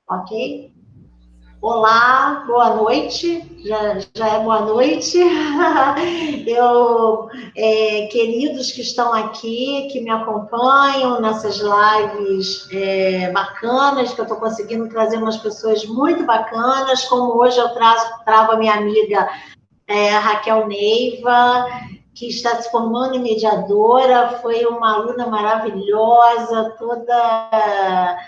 Ok? Olá, boa noite. Já é boa noite. Queridos que estão aqui, que me acompanham nessas lives bacanas, que eu estou conseguindo trazer umas pessoas muito bacanas, como hoje eu trago a minha amiga Raquel Neiva, que está se formando em mediadora, foi uma aluna maravilhosa, toda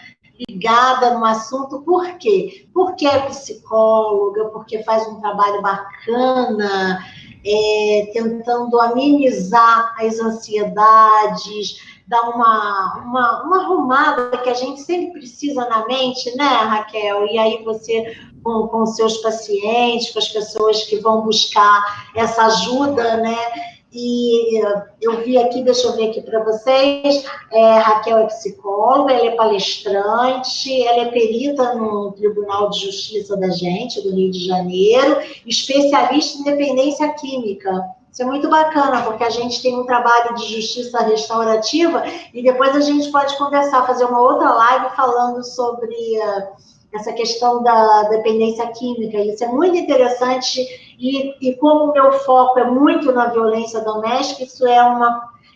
ligada no assunto. Por quê? Porque é psicóloga, porque faz um trabalho bacana, tentando amenizar as ansiedades, dar uma arrumada que a gente sempre precisa na mente, né, Raquel? E aí você, com seus pacientes, com as pessoas que vão buscar essa ajuda, né? E eu vi aqui, deixa eu ver aqui para vocês, Raquel é psicóloga, ela é palestrante, ela é perita no Tribunal de Justiça da gente, do Rio de Janeiro, especialista em dependência química. Isso é muito bacana, porque a gente tem um trabalho de justiça restaurativa e depois a gente pode conversar, fazer uma outra live falando sobre essa questão da dependência química. Isso é muito interessante e como o meu foco é muito na violência doméstica,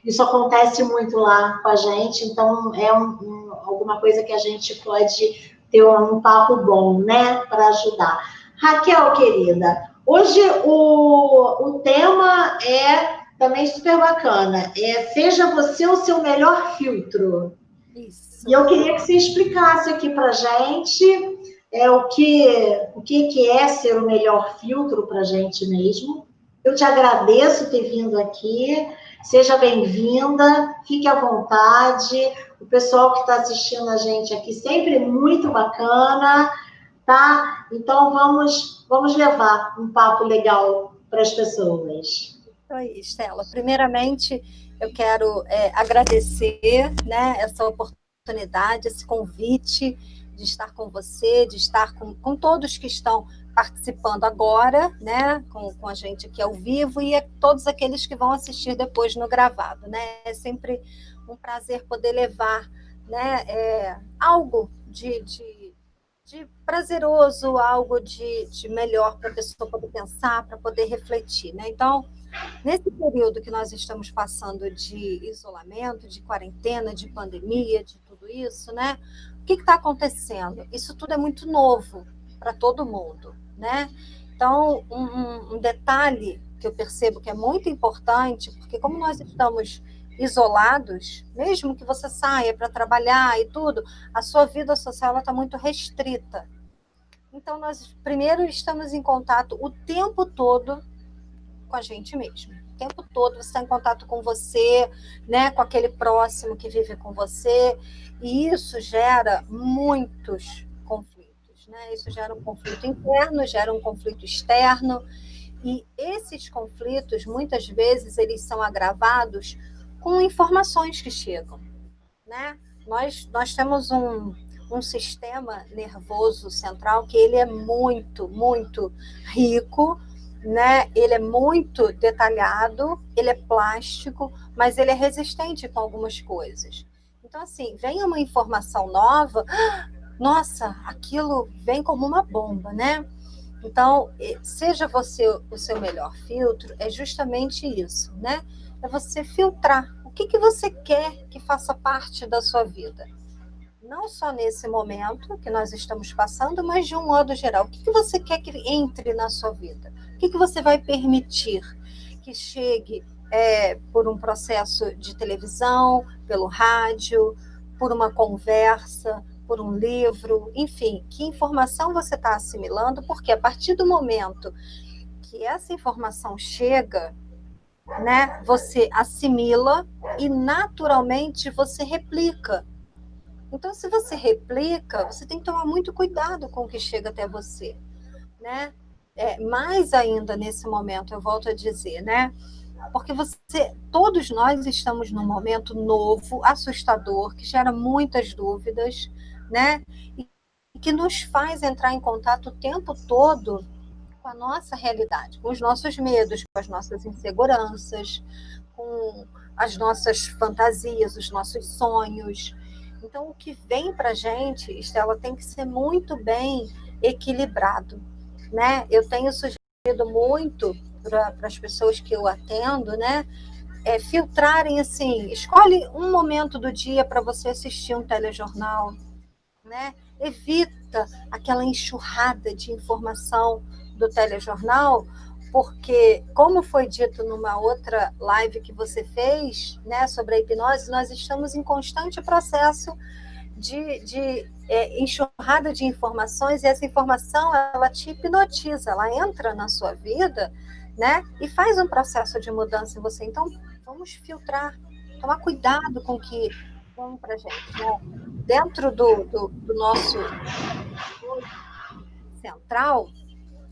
isso acontece muito lá com a gente, então é alguma coisa que a gente pode ter um papo bom, né, para ajudar. Raquel, querida, hoje o tema é também super bacana, seja você o seu melhor filtro. Isso. E eu queria que você explicasse aqui para a gente o que é ser o melhor filtro para a gente mesmo. Eu te agradeço ter vindo aqui. Seja bem-vinda, fique à vontade. O pessoal que está assistindo a gente aqui sempre muito bacana, tá? Então vamos levar um papo legal para as pessoas. Isso aí, Estela. Primeiramente, eu quero agradecer, né, essa oportunidade, esse convite de estar com você, de estar com todos que estão participando agora, né, com a gente aqui ao vivo e todos aqueles que vão assistir depois no gravado, né? É sempre um prazer poder levar, né, algo de prazeroso, algo de melhor para a pessoa poder pensar, para poder refletir, né? Então, nesse período que nós estamos passando de isolamento, de quarentena, de pandemia, de tudo isso, né? O que está acontecendo? Isso tudo é muito novo para todo mundo, né? Então, um detalhe que eu percebo que é muito importante, porque como nós estamos isolados, mesmo que você saia para trabalhar e tudo, a sua vida social está muito restrita. Então, nós primeiro estamos em contato o tempo todo com a gente mesmo. O tempo todo você está em contato com você, né, com aquele próximo que vive com você, e isso gera muitos conflitos, né? Isso gera um conflito interno, gera um conflito externo, e esses conflitos, muitas vezes, eles são agravados com informações que chegam, né? Nós temos um sistema nervoso central que ele é muito, muito rico, né? Ele é muito detalhado, ele é plástico, mas ele é resistente com algumas coisas. Então, assim, vem uma informação nova, nossa, aquilo vem como uma bomba, né? Então, seja você o seu melhor filtro, é justamente isso, né? É você filtrar o que você quer que faça parte da sua vida. Não só nesse momento que nós estamos passando, mas de um modo geral. O que você quer que entre na sua vida? O que você vai permitir que chegue por um processo de televisão, pelo rádio, por uma conversa, por um livro, enfim, que informação você está assimilando, porque a partir do momento que essa informação chega, né, você assimila e naturalmente você replica. Então, se você replica, você tem que tomar muito cuidado com o que chega até você, né? Mais ainda nesse momento, eu volto a dizer, né? Porque todos nós estamos num momento novo, assustador, que gera muitas dúvidas, né? E que nos faz entrar em contato o tempo todo com a nossa realidade, com os nossos medos, com as nossas inseguranças, com as nossas fantasias, os nossos sonhos. Então, o que vem para a gente, Estela, tem que ser muito bem equilibrado, né? Eu tenho sugerido muito para as pessoas que eu atendo, né? Filtrarem assim, escolhe um momento do dia para você assistir um telejornal, né? Evita aquela enxurrada de informação do telejornal, porque, como foi dito numa outra live que você fez, né, sobre a hipnose, nós estamos em constante processo de enxurrada de informações, e essa informação, ela te hipnotiza, ela entra na sua vida, né, e faz um processo de mudança em você. Então, vamos filtrar, tomar cuidado com o que vem para a gente, né? Dentro do nosso central,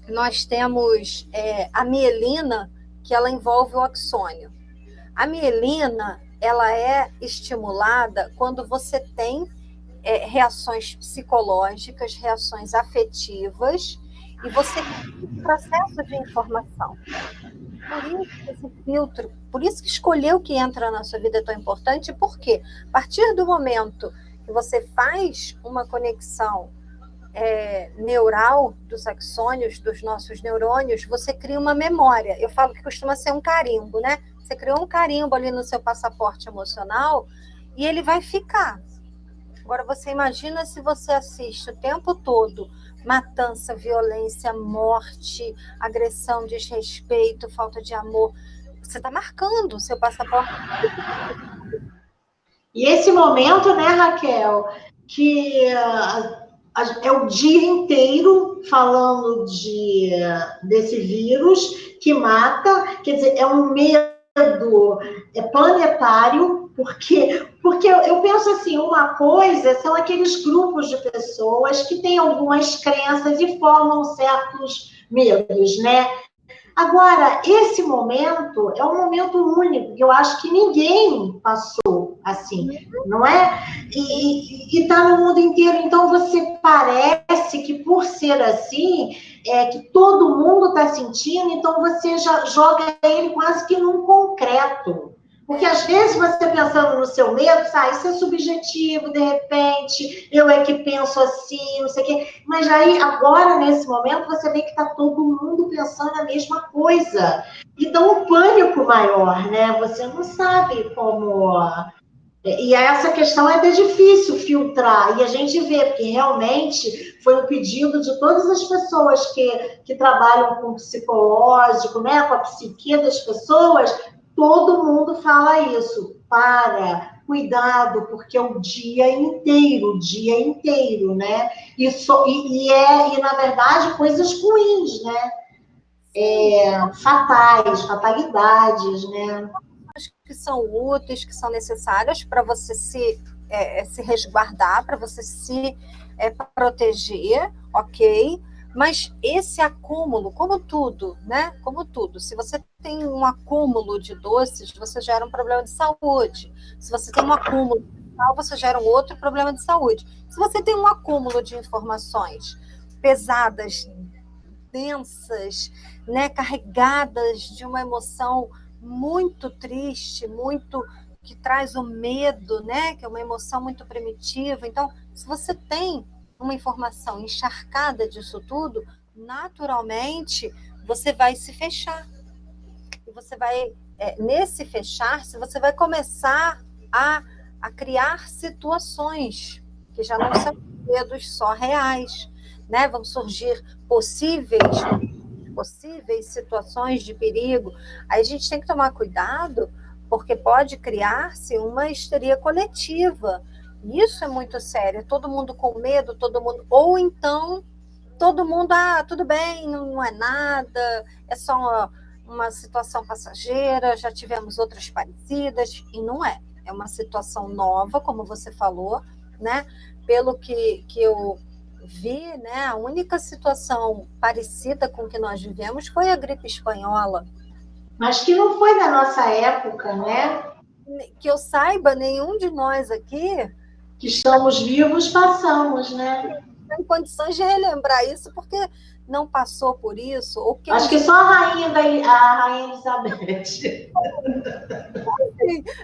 nós temos a mielina, que ela envolve o axônio. A mielina, ela é estimulada quando você tem reações psicológicas, reações afetivas, e você tem um processo de informação. Por isso esse filtro, por isso que escolher o que entra na sua vida é tão importante, porque a partir do momento que você faz uma conexão neural dos axônios, dos nossos neurônios, você cria uma memória. Eu falo que costuma ser um carimbo, né? Você criou um carimbo ali no seu passaporte emocional e ele vai ficar. Agora, você imagina se você assiste o tempo todo matança, violência, morte, agressão, desrespeito, falta de amor. Você está marcando o seu passaporte. E esse momento, né, Raquel, que é o dia inteiro falando desse vírus que mata, quer dizer, é um medo planetário, porque eu penso assim, uma coisa são aqueles grupos de pessoas que têm algumas crenças e formam certos medos, né? Agora, esse momento é um momento único, que eu acho que ninguém passou assim, não é? E está no mundo inteiro, então você parece que por ser assim, que todo mundo está sentindo, então você já joga ele quase que num concreto. Porque às vezes você pensando no seu medo, isso é subjetivo, de repente, eu é que penso assim, não sei o quê. Mas aí, agora, nesse momento, você vê que está todo mundo pensando a mesma coisa. E dá um pânico maior, né? Você não sabe como... E essa questão é até difícil filtrar. E a gente vê, porque realmente foi um pedido de todas as pessoas que trabalham com o psicológico, né? Com a psique das pessoas. Todo mundo fala isso. Cuidado, porque é o dia inteiro, né? E na verdade, coisas ruins, né? Fatalidades, né? Que são úteis, que são necessárias para você se resguardar, para você se proteger, ok? Mas esse acúmulo, como tudo, né? Como tudo, se você tem um acúmulo de doces, você gera um problema de saúde. Se você tem um acúmulo de sal, você gera um outro problema de saúde. Se você tem um acúmulo de informações pesadas, densas, né? Carregadas de uma emoção muito triste, muito que traz o medo, né? Que é uma emoção muito primitiva. Então, se você tem uma informação encharcada disso tudo, naturalmente você vai se fechar. E você vai, nesse fechar-se, você vai começar a criar situações que já não são medos só reais, né? Vão surgir possíveis situações de perigo. Aí a gente tem que tomar cuidado, porque pode criar-se uma histeria coletiva. Isso é muito sério. Todo mundo com medo, todo mundo... Ou então, todo mundo, tudo bem, não é nada, é só uma situação passageira, já tivemos outras parecidas, e não é. É uma situação nova, como você falou, né? Pelo que eu vi, né, a única situação parecida com o que nós vivemos foi a gripe espanhola. Mas que não foi da nossa época, né? Que eu saiba, nenhum de nós aqui... Que estamos vivos, passamos, né? Não tem condições de relembrar isso, porque não passou por isso. Ou que acho que só a Rainha Elizabeth.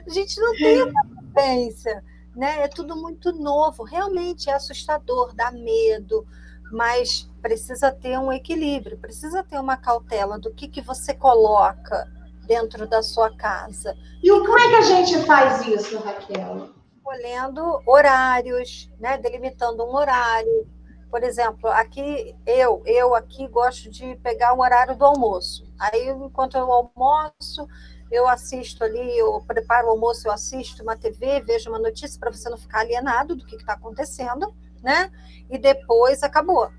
A gente não tem essa vivência. né? É tudo muito novo, realmente é assustador, dá medo, mas precisa ter um equilíbrio, precisa ter uma cautela do que você coloca dentro da sua casa. E como é que a gente faz isso, Raquel? Escolhendo horários, né? Delimitando um horário. Por exemplo, aqui eu aqui gosto de pegar o horário do almoço. Aí, enquanto eu almoço, eu assisto ali, eu preparo o almoço, eu assisto uma TV, vejo uma notícia para você não ficar alienado do que está acontecendo, né? E depois acabou.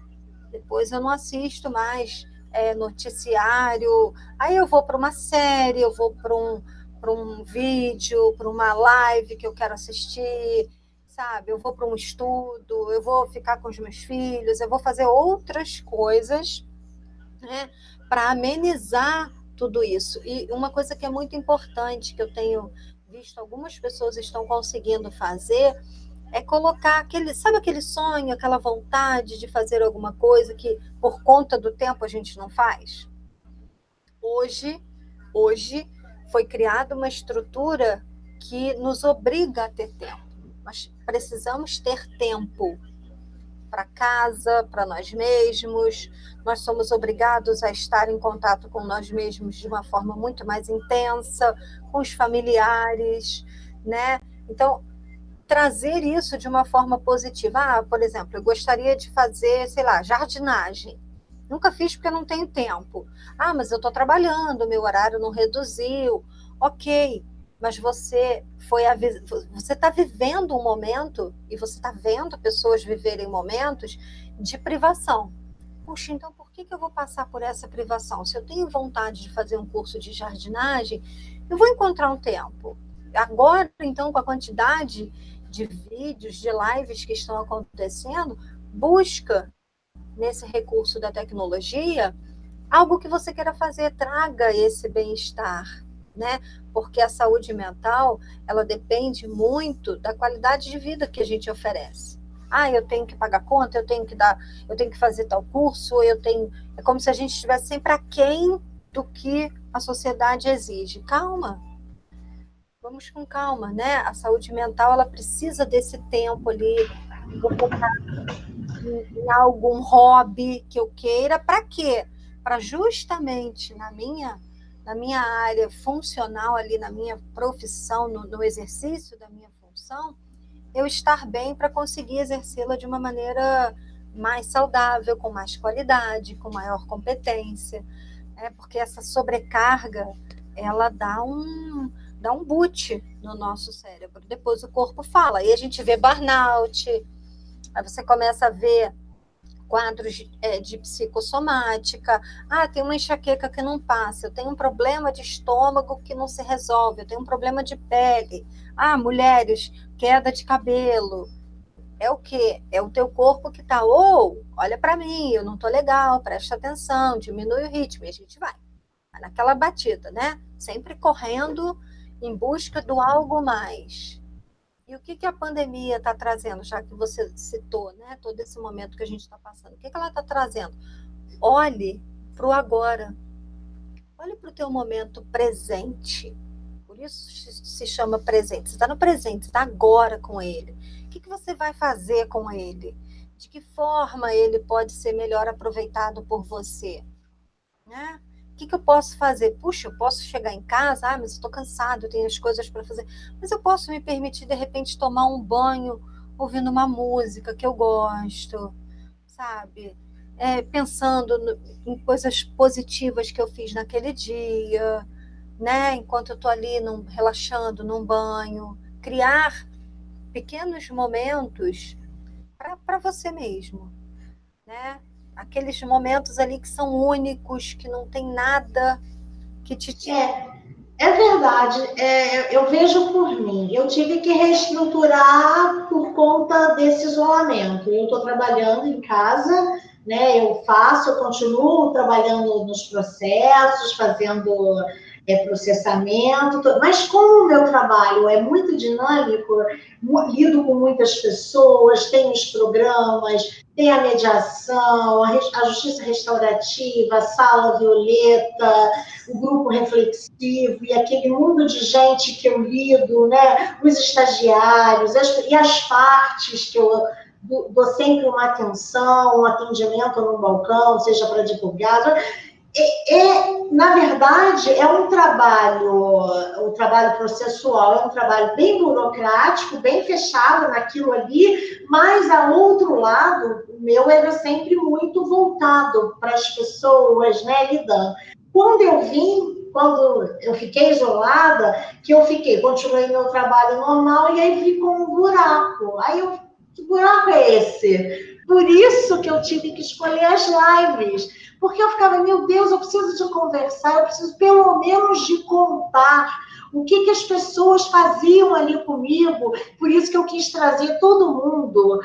Depois eu não assisto mais noticiário. Aí eu vou para uma série, eu vou para um vídeo, para uma live que eu quero assistir, sabe? Eu vou para um estudo, eu vou ficar com os meus filhos, eu vou fazer outras coisas, né, para amenizar tudo isso. E uma coisa que é muito importante, que eu tenho visto algumas pessoas estão conseguindo fazer, é colocar sabe aquele sonho, aquela vontade de fazer alguma coisa que por conta do tempo a gente não faz? Hoje foi criada uma estrutura que nos obriga a ter tempo. Nós precisamos ter tempo para casa, para nós mesmos. Nós somos obrigados a estar em contato com nós mesmos de uma forma muito mais intensa, com os familiares, né? Então, trazer isso de uma forma positiva. Ah, por exemplo, eu gostaria de fazer, sei lá, jardinagem. Nunca fiz porque eu não tenho tempo. Ah, mas eu estou trabalhando, meu horário não reduziu. Ok, mas você está vivendo um momento e você está vendo pessoas viverem momentos de privação. Puxa, então por que eu vou passar por essa privação? Se eu tenho vontade de fazer um curso de jardinagem, eu vou encontrar um tempo. Agora, então, com a quantidade de vídeos, de lives que estão acontecendo, busca nesse recurso da tecnologia algo que você queira fazer, traga esse bem-estar, né? Porque a saúde mental, ela depende muito da qualidade de vida que a gente oferece. Ah, eu tenho que pagar conta, eu tenho que fazer tal curso, é como se a gente estivesse sempre aquém do que a sociedade exige. Calma, vamos com calma, né? A saúde mental, ela precisa desse tempo ali, em algum hobby que eu queira, para quê? Para justamente na minha área funcional, ali na minha profissão, no exercício da minha função, eu estar bem para conseguir exercê-la de uma maneira mais saudável, com mais qualidade, com maior competência, né? Porque essa sobrecarga, ela dá um boot no nosso cérebro. Depois o corpo fala, e a gente vê burnout, aí você começa a ver quadros de psicossomática. Ah, tem uma enxaqueca que não passa, eu tenho um problema de estômago que não se resolve, eu tenho um problema de pele. Ah, mulheres, queda de cabelo. É o quê? É o teu corpo que está, olha para mim, eu não estou legal, presta atenção, diminui o ritmo, e a gente vai naquela batida, né? Sempre correndo em busca do algo mais. E o que a pandemia está trazendo, já que você citou, né, todo esse momento que a gente está passando? O que ela está trazendo? Olhe para o agora. Olhe para o teu momento presente. Por isso se chama presente. Você está no presente, você está agora com ele. O que você vai fazer com ele? De que forma ele pode ser melhor aproveitado por você? Né? O que eu posso fazer? Puxa, eu posso chegar em casa, mas estou cansado, eu tenho as coisas para fazer. Mas eu posso me permitir, de repente, tomar um banho ouvindo uma música que eu gosto, sabe? Pensando em coisas positivas que eu fiz naquele dia, né? Enquanto eu estou ali relaxando num banho. Criar pequenos momentos para você mesmo, né? Aqueles momentos ali que são únicos, que não tem nada que te tire. É verdade. Eu vejo por mim. Eu tive que reestruturar por conta desse isolamento. Eu estou trabalhando em casa, né? Eu continuo trabalhando nos processos, fazendo processamento, mas como o meu trabalho é muito dinâmico, lido com muitas pessoas, tem os programas, tem a mediação, a justiça restaurativa, a sala violeta, o grupo reflexivo e aquele mundo de gente que eu lido, né? Os estagiários e as partes que eu dou sempre uma atenção, um atendimento no balcão, seja para advogado. Na verdade, é um trabalho processual, é um trabalho bem burocrático, bem fechado naquilo ali, mas, a outro lado, o meu era sempre muito voltado para as pessoas, né, lidando. Quando eu fiquei isolada, continuei meu trabalho normal, e aí ficou um buraco. Que buraco é esse? Por isso que eu tive que escolher as lives, porque eu ficava, meu Deus, eu preciso de conversar, eu preciso pelo menos de contar o que as pessoas faziam ali comigo, por isso que eu quis trazer todo mundo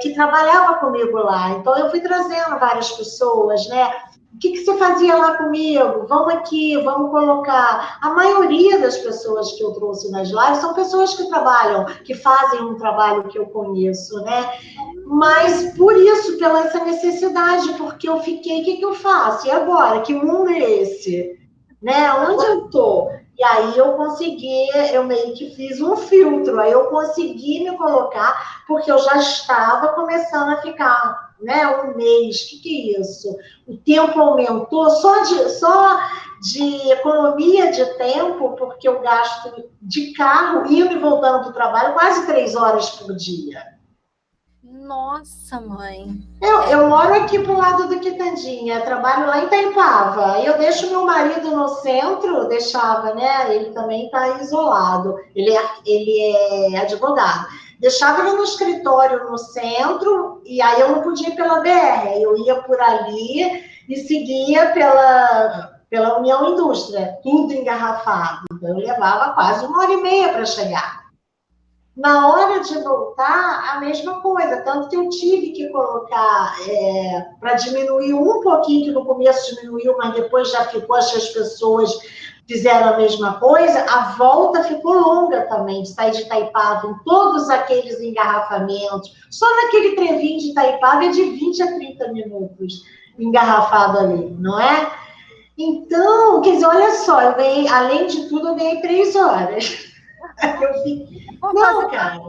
que trabalhava comigo lá. Então, eu fui trazendo várias pessoas, né? O que você fazia lá comigo? Vamos aqui, vamos colocar. A maioria das pessoas que eu trouxe nas lives são pessoas que trabalham, que fazem um trabalho que eu conheço, né? Mas por isso, pela essa necessidade, porque eu fiquei, o que eu faço? E agora? Que mundo é esse? Né? Onde eu estou? E aí eu meio que fiz um filtro, aí eu consegui me colocar, porque eu já estava começando a ficar, né, um mês, o que é isso? O tempo aumentou só de economia de tempo, porque eu gasto de carro, indo e voltando do trabalho, quase 3 horas por dia. Nossa, mãe. Eu moro aqui pro lado do Quitandinha, trabalho lá em Itaipava. Eu deixo meu marido no centro, deixava, né? Ele também está isolado, ele é advogado. Deixava ele no escritório no centro, e aí eu não podia ir pela BR, eu ia por ali e seguia pela União Indústria, tudo engarrafado. Então, eu levava quase 1h30 para chegar. Na hora de voltar, a mesma coisa, tanto que eu tive que colocar para diminuir um pouquinho, que no começo diminuiu, mas depois já ficou, acho que as pessoas fizeram a mesma coisa, a volta ficou longa também, de sair de Itaipava, em todos aqueles engarrafamentos, só naquele trevinho de Itaipava é de 20 a 30 minutos engarrafado ali, não é? Então, quer dizer, olha só, além de tudo, eu ganhei 3 horas. Não, cara,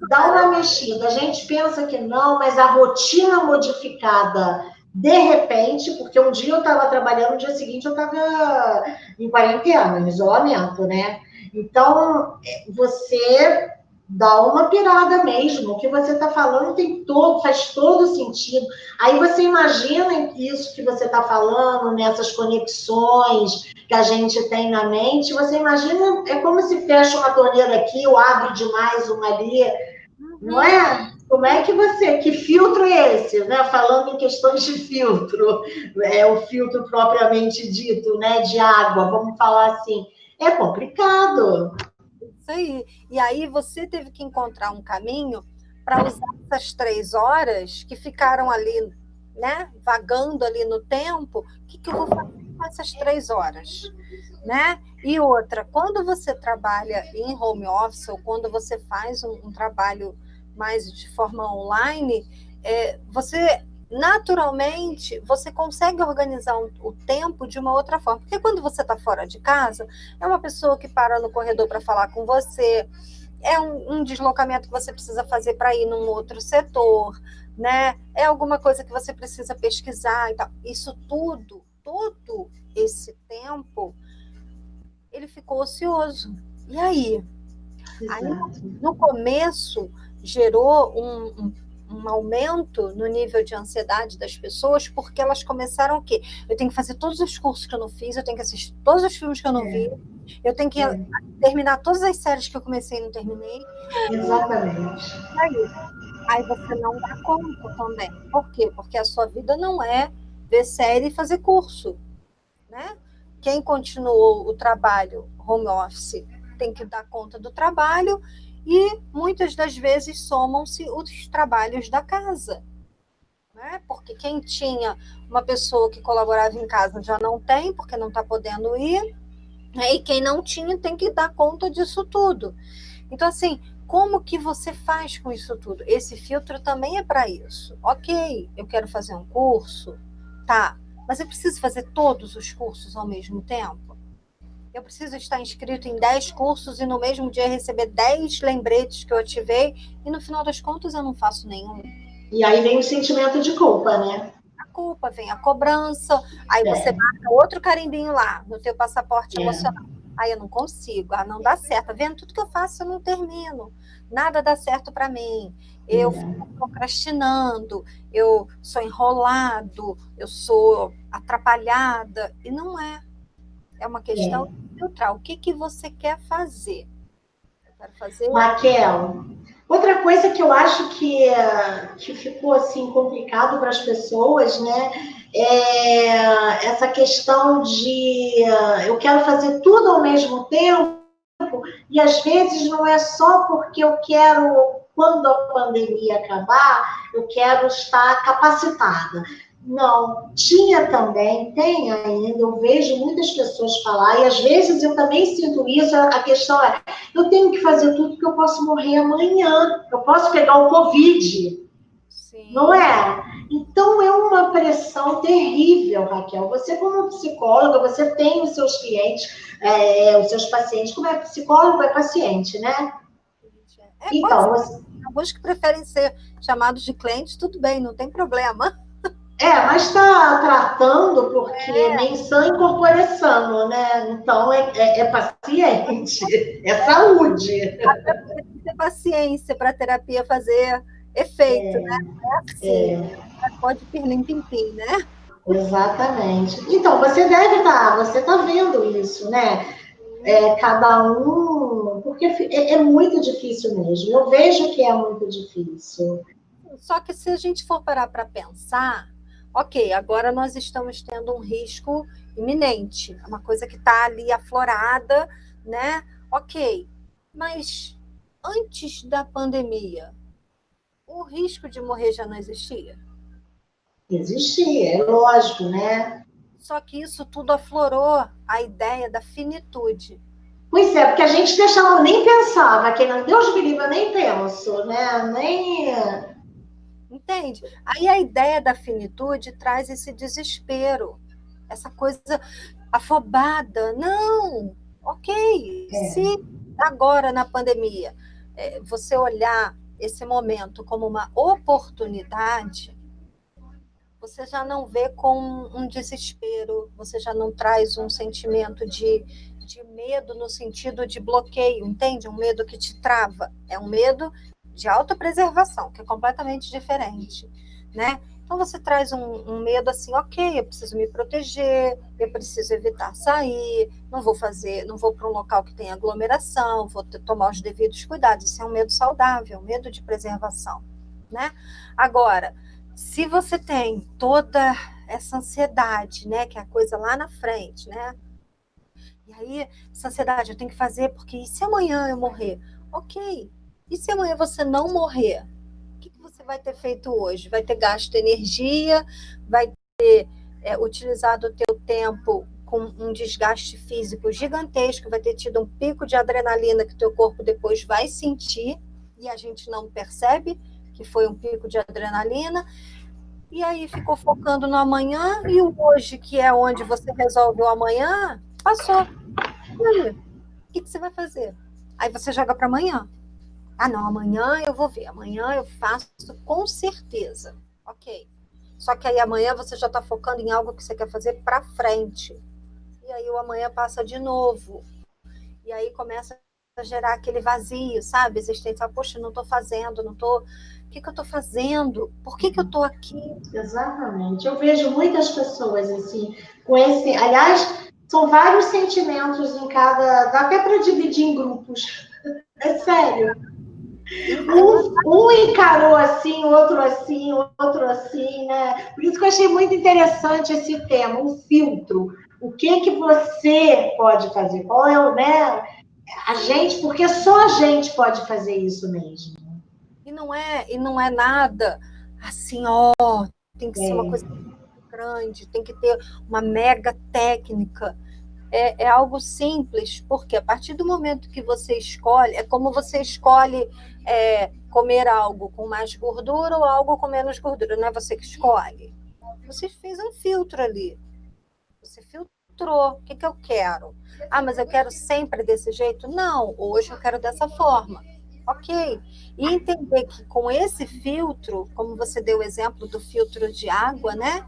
dá uma mexida. A gente pensa que não, mas a rotina modificada de repente, porque um dia eu estava trabalhando, no dia seguinte eu estava em quarentena, em isolamento, né? Então, você dá uma pirada mesmo. O que você está falando faz todo sentido. Aí você imagina isso que você está falando, nessas conexões que a gente tem na mente, você imagina, é como se fecha uma torneira aqui, ou abre demais uma ali, não é? Como é que filtro é esse, né? Falando em questões de filtro, o filtro propriamente dito, né, de água, vamos falar assim, é complicado. Isso aí. E aí você teve que encontrar um caminho para usar essas 3 horas que ficaram ali, né, vagando ali no tempo. O que eu vou fazer com essas 3 horas? Né? E outra, quando você trabalha em home office ou quando você faz um trabalho mais de forma online, você naturalmente você consegue organizar o tempo de uma outra forma. Porque quando você está fora de casa, é uma pessoa que para no corredor para falar com você, é um deslocamento que você precisa fazer para ir num outro setor, né? É alguma coisa que você precisa pesquisar e tal. Isso tudo, todo esse tempo, ele ficou ocioso. E aí? Aí, no começo, gerou um aumento no nível de ansiedade das pessoas, porque elas começaram o quê? Eu tenho que fazer todos os cursos que eu não fiz, eu tenho que assistir todos os filmes que eu não vi, eu tenho que terminar todas as séries que eu comecei e não terminei. Exatamente. Aí você não dá conta também. Por quê? Porque a sua vida não é ver série e fazer curso, né? Quem continuou o trabalho home office tem que dar conta do trabalho e muitas das vezes somam-se os trabalhos da casa, né? Porque quem tinha uma pessoa que colaborava em casa já não tem, porque não está podendo ir, E quem não tinha tem que dar conta disso tudo. Então, assim, como que você faz com isso tudo? Esse filtro também é para isso. Ok, eu quero fazer um curso, tá, mas eu preciso fazer todos os cursos ao mesmo tempo? Eu preciso estar inscrito em 10 cursos e no mesmo dia receber 10 lembretes que eu ativei e no final das contas eu não faço nenhum. E aí vem o sentimento de culpa, né? A culpa, vem a cobrança, aí você marca outro carimbinho lá no teu passaporte emocional. Aí eu não consigo, não dá certo. Tá vendo? Tudo que eu faço eu não termino. Nada dá certo para mim. Eu fico procrastinando, eu sou enrolado, eu sou atrapalhada. E não é. É uma questão de filtrar. O que você quer fazer? Eu quero fazer... Raquel, outra coisa que eu acho que ficou assim complicado para as pessoas, né? É essa questão de eu quero fazer tudo ao mesmo tempo, e às vezes não é só porque eu quero, quando a pandemia acabar, eu quero estar capacitada. Não, tinha também, tem ainda, eu vejo muitas pessoas falar, e às vezes eu também sinto isso, a questão é, eu tenho que fazer tudo porque eu posso morrer amanhã, eu posso pegar o Covid, Sim. Não é? Então é uma pressão terrível, Raquel. Você, como psicóloga, você tem os seus clientes, os seus pacientes, como é psicólogo, é paciente, né? Então, alguns que preferem ser chamados de clientes, tudo bem, não tem problema. Mas está tratando porque nem sã incorpore sano, né? Então é paciente, é saúde. Tem que ter paciência para a terapia fazer efeito, né? Não é assim, pode pirlim-pim-pim, né? Exatamente. Então, você tá vendo isso, né? Cada um, porque é muito difícil mesmo. Eu vejo que é muito difícil. Só que se a gente for parar para pensar, ok, agora nós estamos tendo um risco iminente, é uma coisa que está ali aflorada, né? Ok, mas antes da pandemia, o risco de morrer já não existia? Existia, é lógico, né? Só que isso tudo aflorou a ideia da finitude. Pois é, porque a gente deixava, nem pensava, que Deus me livre, eu nem penso, né? Nem. Entende? Aí a ideia da finitude traz esse desespero, essa coisa afobada. Não, ok, se agora na pandemia você olhar esse momento como uma oportunidade, você já não vê com um desespero, você já não traz um sentimento de medo no sentido de bloqueio, entende? Um medo que te trava. É um medo de autopreservação, que é completamente diferente, né? Então você traz um medo assim, ok, eu preciso me proteger, eu preciso evitar sair, não vou para um local que tem aglomeração, vou tomar os devidos cuidados. Isso é um medo saudável, um medo de preservação, né? Agora, se você tem toda essa ansiedade, né, que é a coisa lá na frente, né? E aí, essa ansiedade, eu tenho que fazer, porque e se amanhã eu morrer? Ok. E se amanhã você não morrer? O que você vai ter feito hoje? Vai ter gasto energia, vai ter utilizado o teu tempo com um desgaste físico gigantesco, vai ter tido um pico de adrenalina que o teu corpo depois vai sentir, e a gente não percebe que foi um pico de adrenalina, e aí ficou focando no amanhã, e o hoje, que é onde você resolve o amanhã, passou. E aí? O que você vai fazer? Aí você joga para amanhã. Ah, não, amanhã eu vou ver, amanhã eu faço com certeza. Ok. Só que aí amanhã você já está focando em algo que você quer fazer para frente. E aí o amanhã passa de novo. E aí começa a gerar aquele vazio, sabe? Existencial. Poxa, não estou fazendo, não estou... O que eu estou fazendo? Por que eu estou aqui? Exatamente. Eu vejo muitas pessoas assim, com esse. Aliás, são vários sentimentos em cada. Dá até para dividir em grupos. É sério. Um encarou assim, outro assim, né? Por isso que eu achei muito interessante esse tema, o filtro. O que você pode fazer? Qual é o, né? A gente, porque só a gente pode fazer isso mesmo. E não é nada assim, ó, tem que ser uma coisa grande, tem que ter uma mega técnica. é algo simples, porque a partir do momento que você escolhe, é como você escolhe comer algo com mais gordura ou algo com menos gordura, não é você que escolhe. Você fez um filtro ali. Você filtrou. O que eu quero? Ah, mas eu quero sempre desse jeito? Não, hoje eu quero dessa forma. Ok. E entender que com esse filtro, como você deu o exemplo do filtro de água, né?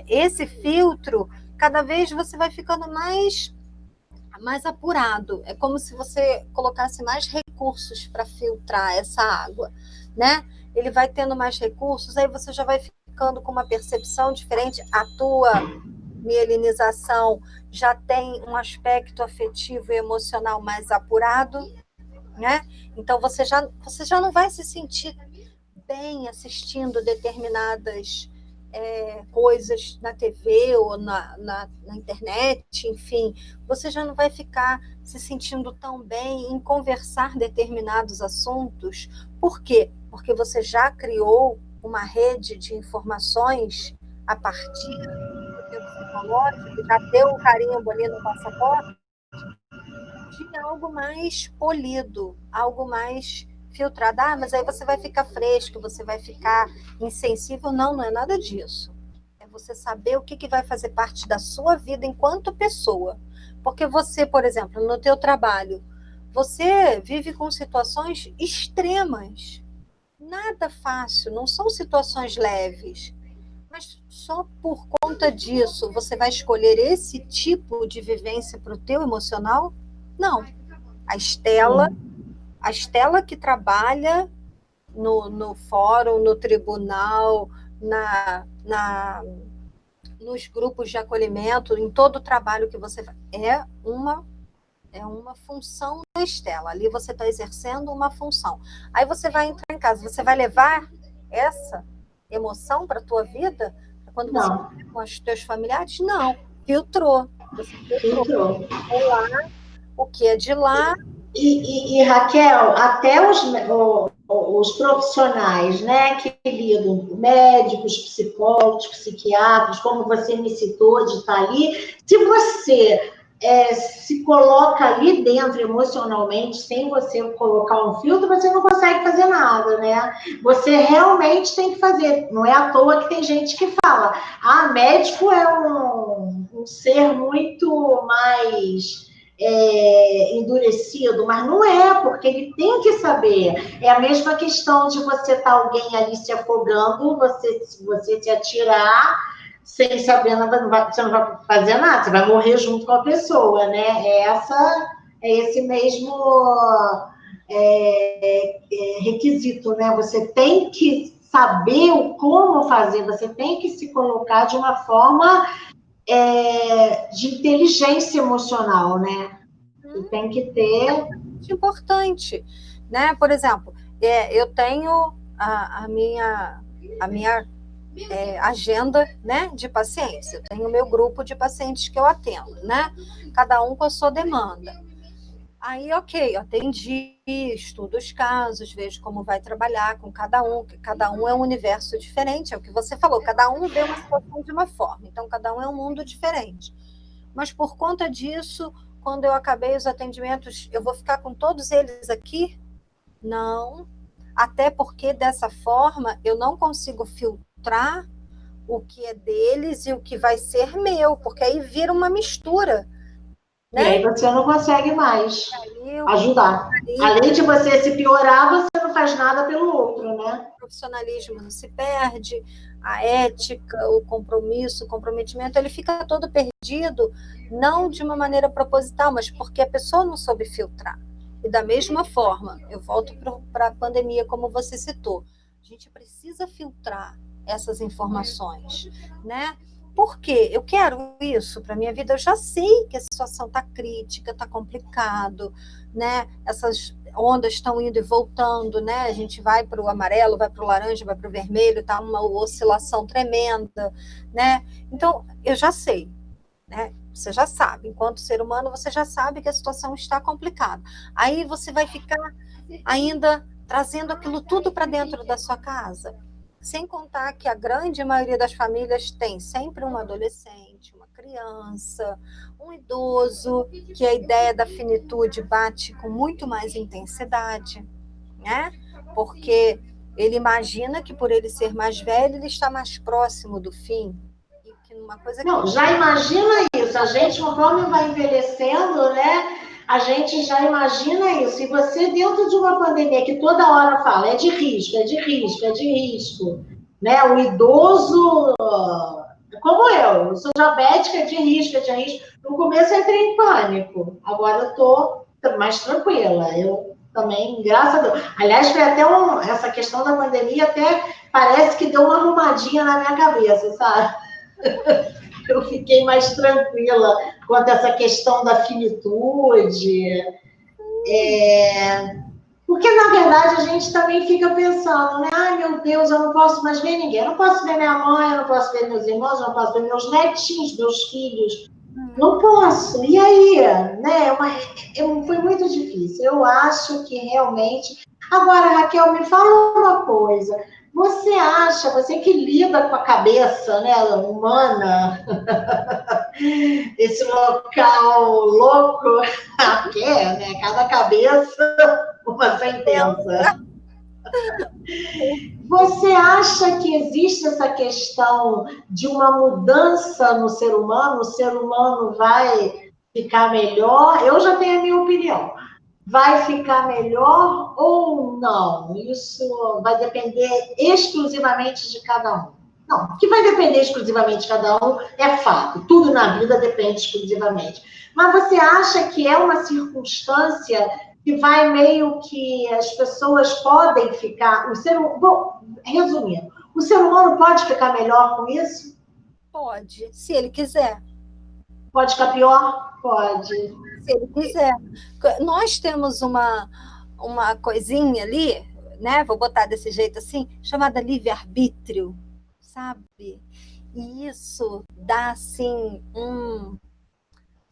Esse filtro, cada vez você vai ficando mais apurado. É como se você colocasse mais recursos para filtrar essa água, né? Ele vai tendo mais recursos, aí você já vai ficando com uma percepção diferente. A tua mielinização já tem um aspecto afetivo e emocional mais apurado, né? Então você já não vai se sentir bem assistindo determinadas coisas na TV ou na internet, enfim, você já não vai ficar se sentindo tão bem em conversar determinados assuntos. Por quê? Porque você já criou uma rede de informações a partir do teu psicológico, já deu um carimbo ali no passaporte de algo mais polido, algo mais filtrado. Ah, mas aí você vai ficar fresco, você vai ficar insensível. Não, não é nada disso. É você saber o que vai fazer parte da sua vida enquanto pessoa. Porque você, por exemplo, no teu trabalho, você vive com situações extremas. Nada fácil, não são situações leves. Mas só por conta disso, você vai escolher esse tipo de vivência para o teu emocional? Não. A Estela que trabalha no fórum, no tribunal, nos grupos de acolhimento, em todo o trabalho que você faz, é uma função da Estela. Ali você está exercendo uma função. Aí você vai entrar em casa, você vai levar essa emoção para a tua vida? Quando você está com os teus familiares? Não. Filtrou. Você filtrou. Lá, o que é de lá. E Raquel, até os profissionais, né, que lidam, médicos, psicólogos, psiquiatras, como você me citou de estar ali, se você se coloca ali dentro emocionalmente, sem você colocar um filtro, você não consegue fazer nada, né? Você realmente tem que fazer. Não é à toa que tem gente que fala, médico é um ser muito mais endurecido, mas não é, porque ele tem que saber. É a mesma questão de você estar alguém ali se afogando, você se atirar sem saber nada, você não vai fazer nada, você vai morrer junto com a pessoa, né? Esse mesmo requisito, né? Você tem que saber como fazer, você tem que se colocar de uma forma de inteligência emocional, né? Você tem que ter... É importante, né? Por exemplo, eu tenho a minha agenda, né, de pacientes. Eu tenho o meu grupo de pacientes que eu atendo, né? Cada um com a sua demanda. Aí, ok, eu atendi, estudo os casos, vejo como vai trabalhar com cada um é um universo diferente, é o que você falou, cada um vê uma situação de uma forma, então cada um é um mundo diferente. Mas por conta disso, quando eu acabei os atendimentos, eu vou ficar com todos eles aqui? Não, até porque dessa forma eu não consigo filtrar o que é deles e o que vai ser meu, porque aí vira uma mistura. Né? E aí você não consegue mais ajudar. Além de você se piorar, você não faz nada pelo outro, né? O profissionalismo se perde, a ética, o compromisso, o comprometimento, ele fica todo perdido, não de uma maneira proposital, mas porque a pessoa não soube filtrar. E da mesma forma, eu volto para a pandemia, como você citou, a gente precisa filtrar essas informações, né? Por quê? Eu quero isso para a minha vida, eu já sei que a situação está crítica, está complicado, né? Essas ondas estão indo e voltando, né? A gente vai para o amarelo, vai para o laranja, vai para o vermelho, está uma oscilação tremenda, né? Então, eu já sei, né? Você já sabe, enquanto ser humano, você já sabe que a situação está complicada. Aí você vai ficar ainda trazendo aquilo tudo para dentro da sua casa. Sem contar que a grande maioria das famílias tem sempre um adolescente, uma criança, um idoso, que a ideia da finitude bate com muito mais intensidade, né? Porque ele imagina que por ele ser mais velho, ele está mais próximo do fim. E que uma coisa Não, que... já imagina isso. A gente, conforme vai envelhecendo, né? A gente já imagina isso. E você, dentro de uma pandemia que toda hora fala, é de risco, é de risco, é de risco. Né? O idoso, como eu sou diabética, é de risco, é de risco. No começo eu entrei em pânico. Agora eu estou mais tranquila. Eu também, graças a Deus. Aliás, foi até essa questão da pandemia, até parece que deu uma arrumadinha na minha cabeça, sabe? Eu fiquei mais tranquila quanto a essa questão da finitude. Porque, na verdade, a gente também fica pensando, né? Ai, meu Deus, eu não posso mais ver ninguém. Eu não posso ver minha mãe, eu não posso ver meus irmãos, eu não posso ver meus netinhos, meus filhos. Não posso. E aí? Né? Foi muito difícil. Eu acho que realmente... Agora, Raquel, me fala uma coisa. Você acha, você que lida com a cabeça, né, humana, esse local louco, que é, né? Cada cabeça uma sentença. Você acha que existe essa questão de uma mudança no ser humano? O ser humano vai ficar melhor? Eu já tenho a minha opinião. Vai ficar melhor ou não? Isso vai depender exclusivamente de cada um. Não, que vai depender exclusivamente de cada um é fato. Tudo na vida depende exclusivamente. Mas você acha que é uma circunstância que vai meio que as pessoas podem ficar... Bom, resumindo, o ser humano pode ficar melhor com isso? Pode, se ele quiser. Pode ficar pior? Pode. Se ele quiser. Nós temos uma coisinha ali, né? Vou botar desse jeito assim, chamada livre-arbítrio, sabe? E isso dá, assim,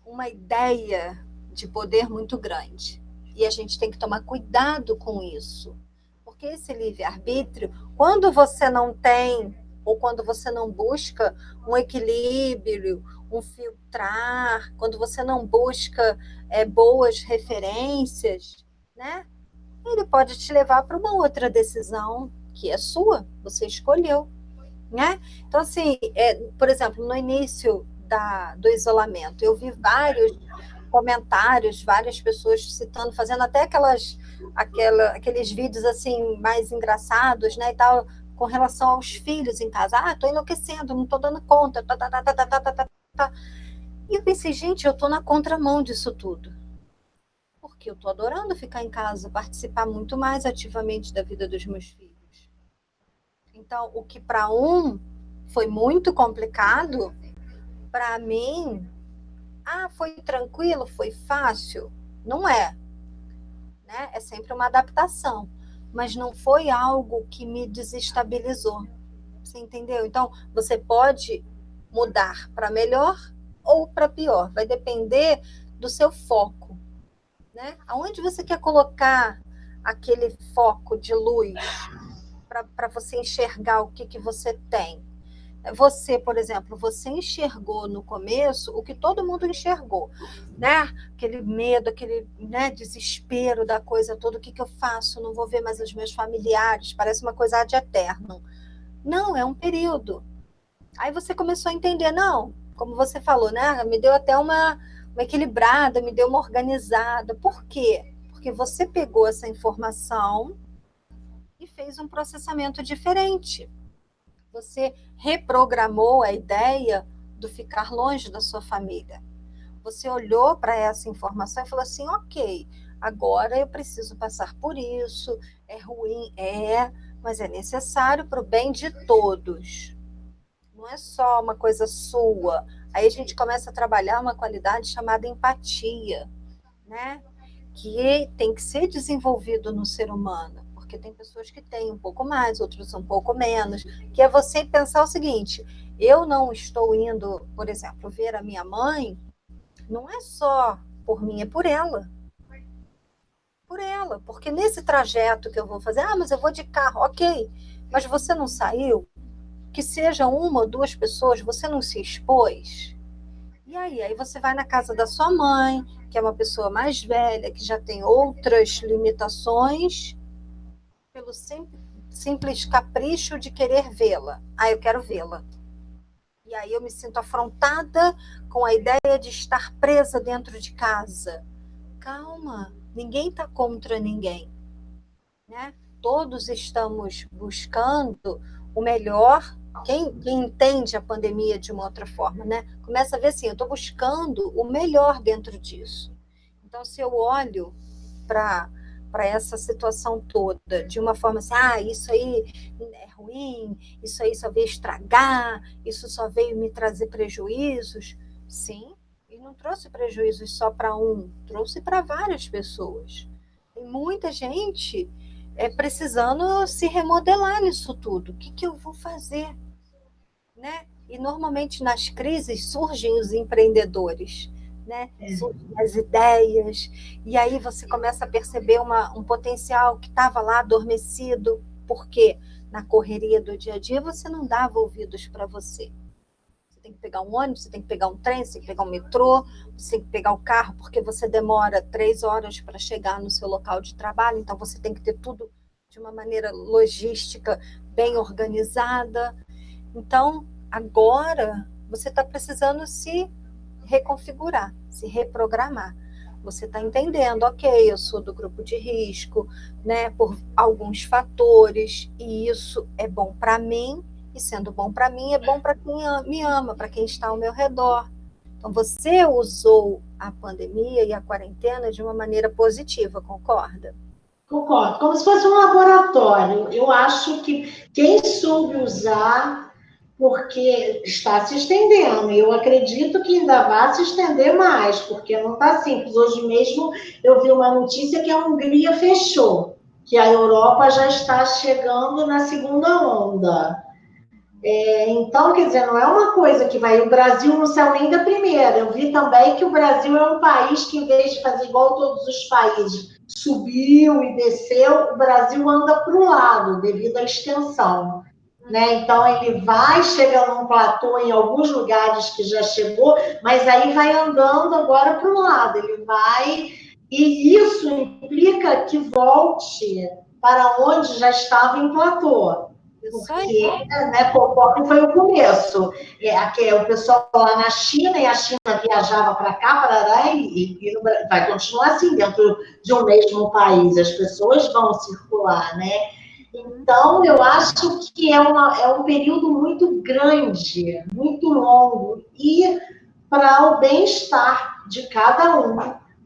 uma ideia de poder muito grande. E a gente tem que tomar cuidado com isso. Porque esse livre-arbítrio, quando você não tem, ou quando você não busca um equilíbrio, um filtrar, quando você não busca boas referências, né? Ele pode te levar para uma outra decisão que é sua, você escolheu, né? Então, assim, por exemplo, no início do isolamento, eu vi vários comentários, várias pessoas citando, fazendo até aqueles vídeos assim mais engraçados, né, e tal, com relação aos filhos em casa. Ah, tô enlouquecendo, não tô dando conta. Tá, tá, tá, tá, tá, tá, tá, tá. E eu pensei, gente, eu tô na contramão disso tudo. Porque eu tô adorando ficar em casa, participar muito mais ativamente da vida dos meus filhos. Então, o que para um foi muito complicado, para mim, foi tranquilo, foi fácil? Não é, né? É sempre uma adaptação, mas não foi algo que me desestabilizou. Você entendeu? Então, você pode mudar para melhor ou para pior, vai depender do seu foco, né? Aonde você quer colocar aquele foco de luz para você enxergar o que você tem. Você, por exemplo, você enxergou no começo o que todo mundo enxergou, né? Aquele medo, aquele, né, desespero da coisa toda, o que eu faço? Não vou ver mais os meus familiares, parece uma coisa de eterno. Não, é um período. Aí você começou a entender, não, como você falou, né? Me deu até uma equilibrada, me deu uma organizada. Por quê? Porque você pegou essa informação e fez um processamento diferente. Você reprogramou a ideia do ficar longe da sua família. Você olhou para essa informação e falou assim, ok, agora eu preciso passar por isso, é ruim, mas é necessário para o bem de todos. Não é só uma coisa sua. Aí a gente começa a trabalhar uma qualidade chamada empatia, né? Que tem que ser desenvolvido no ser humano. Porque tem pessoas que têm um pouco mais, outros um pouco menos, que é você pensar o seguinte, eu não estou indo, por exemplo, ver a minha mãe, não é só por mim, é por ela. Por ela, porque nesse trajeto que eu vou fazer, mas eu vou de carro, ok, mas você não saiu, que seja uma ou duas pessoas, você não se expôs. E aí você vai na casa da sua mãe, que é uma pessoa mais velha, que já tem outras limitações, pelo simples capricho de querer vê-la. Eu quero vê-la. E aí eu me sinto afrontada com a ideia de estar presa dentro de casa. Calma, ninguém está contra ninguém, né? Todos estamos buscando o melhor. Quem entende a pandemia de uma outra forma, né? Começa a ver assim, eu estou buscando o melhor dentro disso. Então, se eu olho para essa situação toda de uma forma assim, isso aí é ruim, isso aí só veio estragar, isso só veio me trazer prejuízos. Sim, e não trouxe prejuízos só para um, trouxe para várias pessoas. Tem muita gente precisando se remodelar nisso tudo. O que eu vou fazer? Né? E normalmente nas crises surgem os empreendedores, né? Surgem as ideias, e aí você começa a perceber um potencial que estava lá adormecido, porque na correria do dia a dia você não dava ouvidos para você. Você tem que pegar um ônibus, você tem que pegar um trem, você tem que pegar um metrô, você tem que pegar o carro, porque você demora 3 horas para chegar no seu local de trabalho, então você tem que ter tudo de uma maneira logística bem organizada. Então, agora, você está precisando se reconfigurar, se reprogramar. Você está entendendo, ok, eu sou do grupo de risco, né, por alguns fatores, e isso é bom para mim, e sendo bom para mim, é bom para quem me ama, para quem está ao meu redor. Então, você usou a pandemia e a quarentena de uma maneira positiva, concorda? Concordo, como se fosse um laboratório. Eu acho que quem soube usar, porque está se estendendo, e eu acredito que ainda vai se estender mais, porque não está simples. Hoje mesmo eu vi uma notícia que a Hungria fechou, que a Europa já está chegando na segunda onda. Então, quer dizer, não é uma coisa que vai... O Brasil não saiu nem da primeira. Eu vi também que o Brasil é um país que, em vez de fazer igual todos os países, subiu e desceu, o Brasil anda para o lado, devido à extensão. Né? Então, ele vai chegando num platô em alguns lugares que já chegou, mas aí vai andando agora para o lado. Ele vai... E isso implica que volte para onde já estava em platô. Porque, né, foi o começo. O pessoal lá na China, e a China viajava para cá, parará, e vai continuar assim, dentro de um mesmo país. As pessoas vão circular, né? Então, eu acho que é um período muito grande, muito longo, e para o bem-estar de cada um,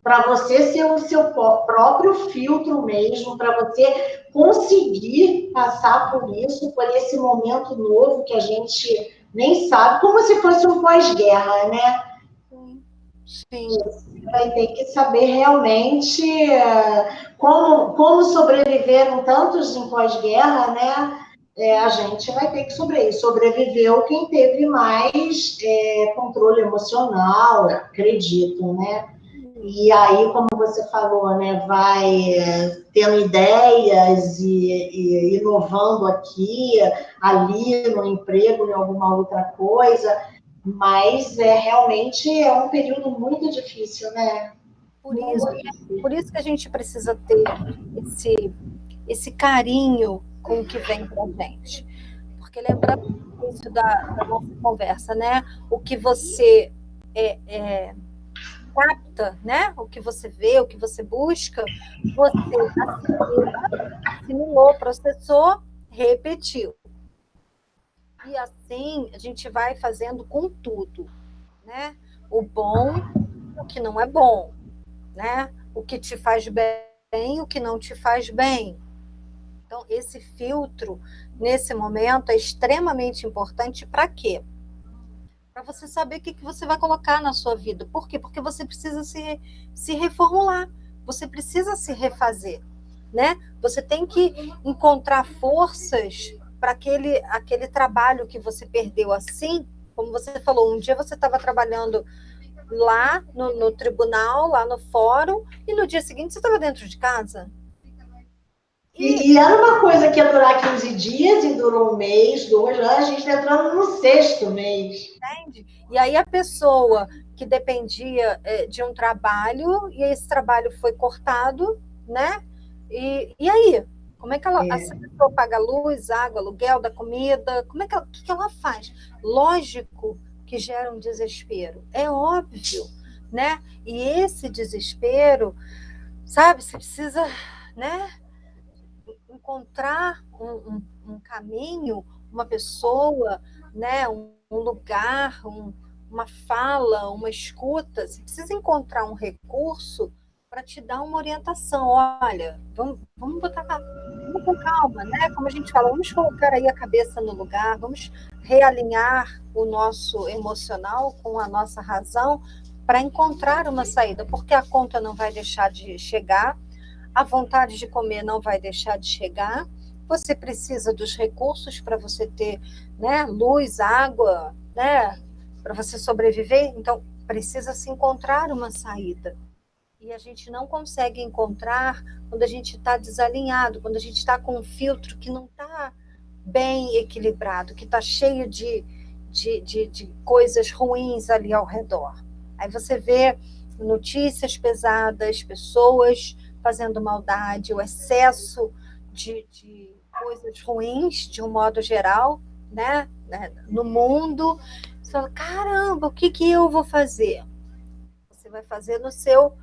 para você ser o seu próprio filtro mesmo, para você conseguir passar por isso, por esse momento novo que a gente nem sabe, como se fosse um pós-guerra, né? Sim. Você vai ter que saber realmente como sobreviveram tantos em pós-guerra, né? A gente vai ter que sobreviver. Sobreviveu quem teve mais controle emocional, acredito, né? E aí, como você falou, né, vai tendo ideias e inovando aqui, ali, no emprego, em alguma outra coisa, mas realmente é um período muito difícil, né? Por isso que a gente precisa ter esse carinho com o que vem para a gente. Porque lembrando isso da nossa conversa, né? O que você capta, né? O que você vê, o que você busca, você assimilou, processou, repetiu. E assim a gente vai fazendo com tudo, né? O bom, o que não é bom, né? O que te faz bem, o que não te faz bem. Então, esse filtro, nesse momento, é extremamente importante para quê? Para você saber o que você vai colocar na sua vida. Por quê? Porque você precisa se reformular, você precisa se refazer, né? Você tem que encontrar forças para aquele trabalho que você perdeu assim, como você falou, um dia você estava trabalhando lá no tribunal, lá no fórum, e no dia seguinte você estava dentro de casa. E era uma coisa que ia durar 15 dias e durou um mês, 2, a gente está entrando no 6º mês. Entende? E aí a pessoa que dependia de um trabalho, e esse trabalho foi cortado, né? E aí? Como é que essa pessoa paga luz, água, aluguel da comida? O que ela faz? Lógico que gera um desespero. É óbvio, né? E esse desespero, sabe, você precisa, né, encontrar um caminho, uma pessoa, né, um lugar, uma fala, uma escuta. Você precisa encontrar um recurso para te dar uma orientação. Olha, vamos botar com calma, né? Como a gente fala, vamos colocar aí a cabeça no lugar, vamos realinhar o nosso emocional com a nossa razão para encontrar uma saída, porque a conta não vai deixar de chegar, a vontade de comer não vai deixar de chegar, você precisa dos recursos para você ter, né, luz, água, né, para você sobreviver, então precisa se encontrar uma saída. E a gente não consegue encontrar quando a gente está desalinhado, quando a gente está com um filtro que não está bem equilibrado, que está cheio de coisas ruins ali ao redor. Aí você vê notícias pesadas, pessoas fazendo maldade, o excesso de coisas ruins, de um modo geral, né, no mundo. Você fala, caramba, o que eu vou fazer? Você vai fazer no seu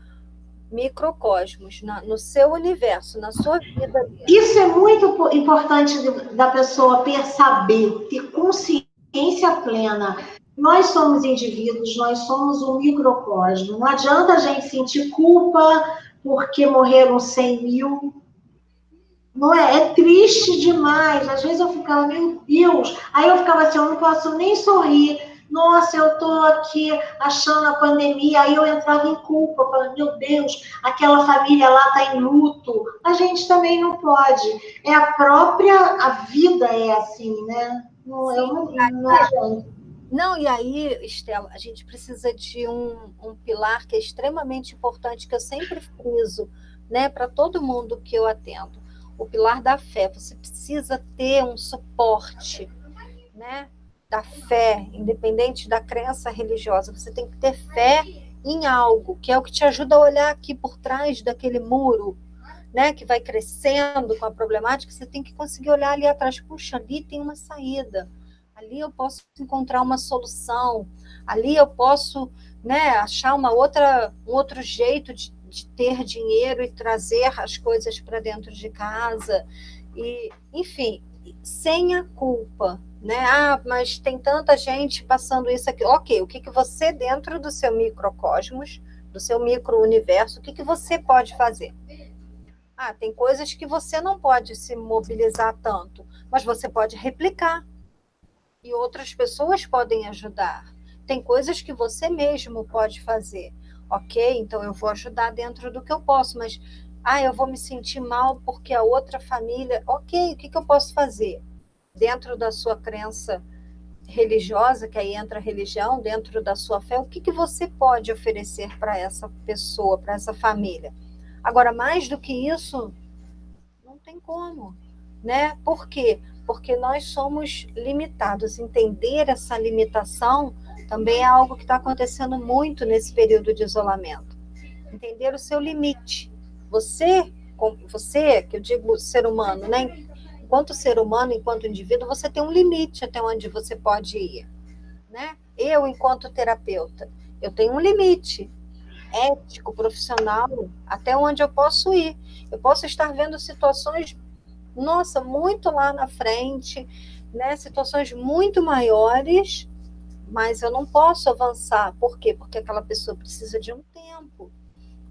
microcosmos, no seu universo, na sua vida. Isso é muito importante da pessoa perceber, ter consciência plena. Nós somos indivíduos, nós somos um microcosmo. Não adianta a gente sentir culpa porque morreram 100 mil. Não é? É triste demais. Às vezes eu ficava, meu Deus. Aí eu ficava assim, eu não posso nem sorrir. Nossa, eu estou aqui achando a pandemia. Aí eu entrava em culpa, falando, meu Deus, aquela família lá está em luto. A gente também não pode. É a vida é assim, né? Não, Sim, não adianta. Não, e aí, Estela, a gente precisa de um pilar que é extremamente importante, que eu sempre friso, né, para todo mundo que eu atendo. O pilar da fé. Você precisa ter um suporte, né, da fé, independente da crença religiosa. Você tem que ter fé em algo, que é o que te ajuda a olhar aqui por trás daquele muro, né, que vai crescendo com a problemática. Você tem que conseguir olhar ali atrás. Puxa, ali tem uma saída. Ali eu posso encontrar uma solução, ali eu posso, né, achar um outro jeito de ter dinheiro e trazer as coisas para dentro de casa, e, enfim, sem a culpa, né? Ah, mas tem tanta gente passando isso aqui. Ok, o que você, dentro do seu microcosmos, do seu micro-universo, o que você pode fazer? Ah, tem coisas que você não pode se mobilizar tanto, mas você pode replicar. E outras pessoas podem ajudar. Tem coisas que você mesmo pode fazer. Ok, então eu vou ajudar dentro do que eu posso, mas eu vou me sentir mal porque a outra família... Ok, o que eu posso fazer? Dentro da sua crença religiosa, que aí entra a religião, dentro da sua fé, o que você pode oferecer para essa pessoa, para essa família? Agora, mais do que isso, não tem como, né? Por quê? Porque nós somos limitados. Entender essa limitação também é algo que está acontecendo muito nesse período de isolamento. Entender o seu limite. Você, que eu digo ser humano, né? Enquanto ser humano, enquanto indivíduo, você tem um limite até onde você pode ir, né? Eu, enquanto terapeuta, eu tenho um limite ético, profissional, até onde eu posso ir. Eu posso estar vendo situações, nossa, muito lá na frente, né? Situações muito maiores, mas eu não posso avançar. Por quê? Porque aquela pessoa precisa de um tempo,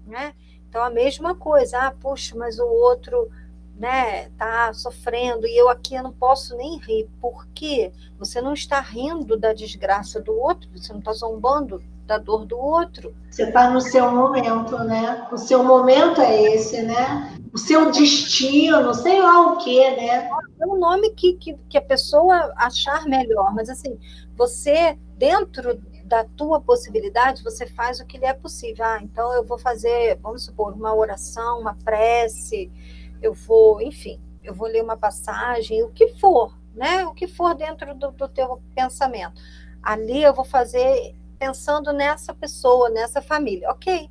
né? Então, a mesma coisa. Puxa, mas o outro, né, tá sofrendo, e eu aqui eu não posso nem rir. Por quê? Você não está rindo da desgraça do outro, você não está zombando da dor do outro. Você está no seu momento, né? O seu momento é esse, né? O seu destino, sei lá o quê, né? É um nome que a pessoa achar melhor, mas assim, você, dentro da tua possibilidade, você faz o que lhe é possível. Então eu vou fazer, vamos supor, uma oração, uma prece, eu vou, enfim, eu vou ler uma passagem, o que for, né? O que for dentro do teu pensamento. Ali eu vou fazer pensando nessa pessoa, nessa família. Ok,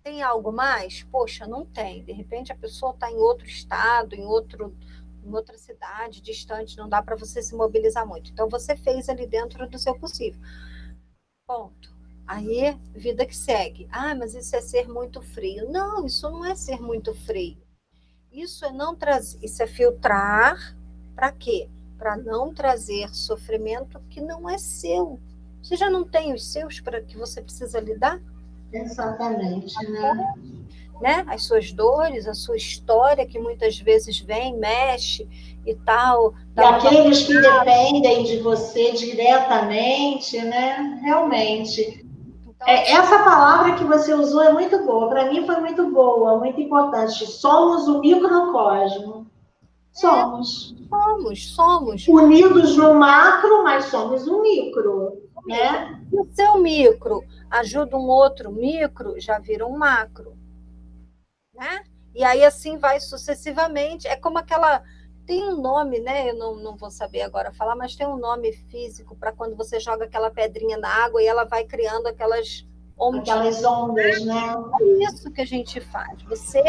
tem algo mais? Poxa, não tem. De repente a pessoa está em outro estado, em outra cidade, distante, não dá para você se mobilizar muito. Então você fez ali dentro do seu possível. Ponto. Aí, vida que segue. Ah, mas isso é ser muito frio. Não, isso não é ser muito frio. Isso é não trazer, isso é filtrar para quê? Para não trazer sofrimento que não é seu. Você já não tem os seus para que você precisa lidar? Exatamente, né? Né? As suas dores, a sua história que muitas vezes vem, mexe e tal. E aqueles que dependem de você diretamente, né? Realmente. Então, Essa palavra que você usou é muito boa. Para mim foi muito boa, muito importante. Somos o microcosmo. Somos. Somos. Unidos no macro, mas somos um micro, né? E o seu micro ajuda um outro micro, já vira um macro. Né? E aí assim vai sucessivamente. É como aquela. Tem um nome, né? Eu não vou saber agora falar, mas tem um nome físico para quando você joga aquela pedrinha na água e ela vai criando aquelas ondinhas. Aquelas ondas, né? É isso que a gente faz. Você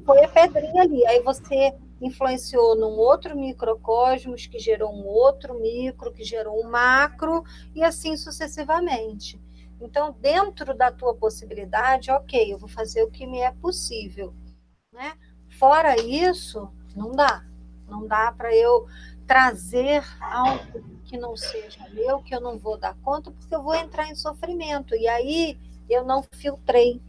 foi a pedrinha ali, aí você influenciou num outro microcosmos, que gerou um outro micro, que gerou um macro, e assim sucessivamente. Então, dentro da tua possibilidade, ok, eu vou fazer o que me é possível, né? Fora isso, não dá. Não dá para eu trazer algo que não seja meu, que eu não vou dar conta, porque eu vou entrar em sofrimento. E aí eu não filtrei.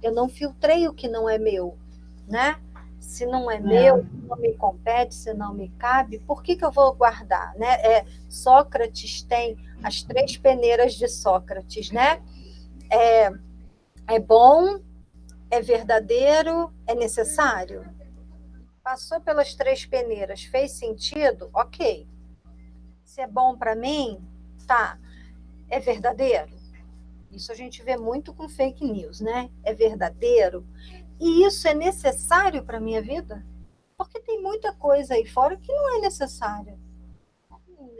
Eu não filtrei o que não é meu, né? Se não é meu, se não me compete, se não me cabe, por que eu vou guardar, né? Sócrates tem as 3 peneiras de Sócrates, né? É bom, é verdadeiro, é necessário. Passou pelas 3 peneiras, fez sentido? Ok. Se é bom para mim, tá. É verdadeiro? Isso a gente vê muito com fake news, né? É verdadeiro? E isso é necessário para a minha vida? Porque tem muita coisa aí fora que não é necessária.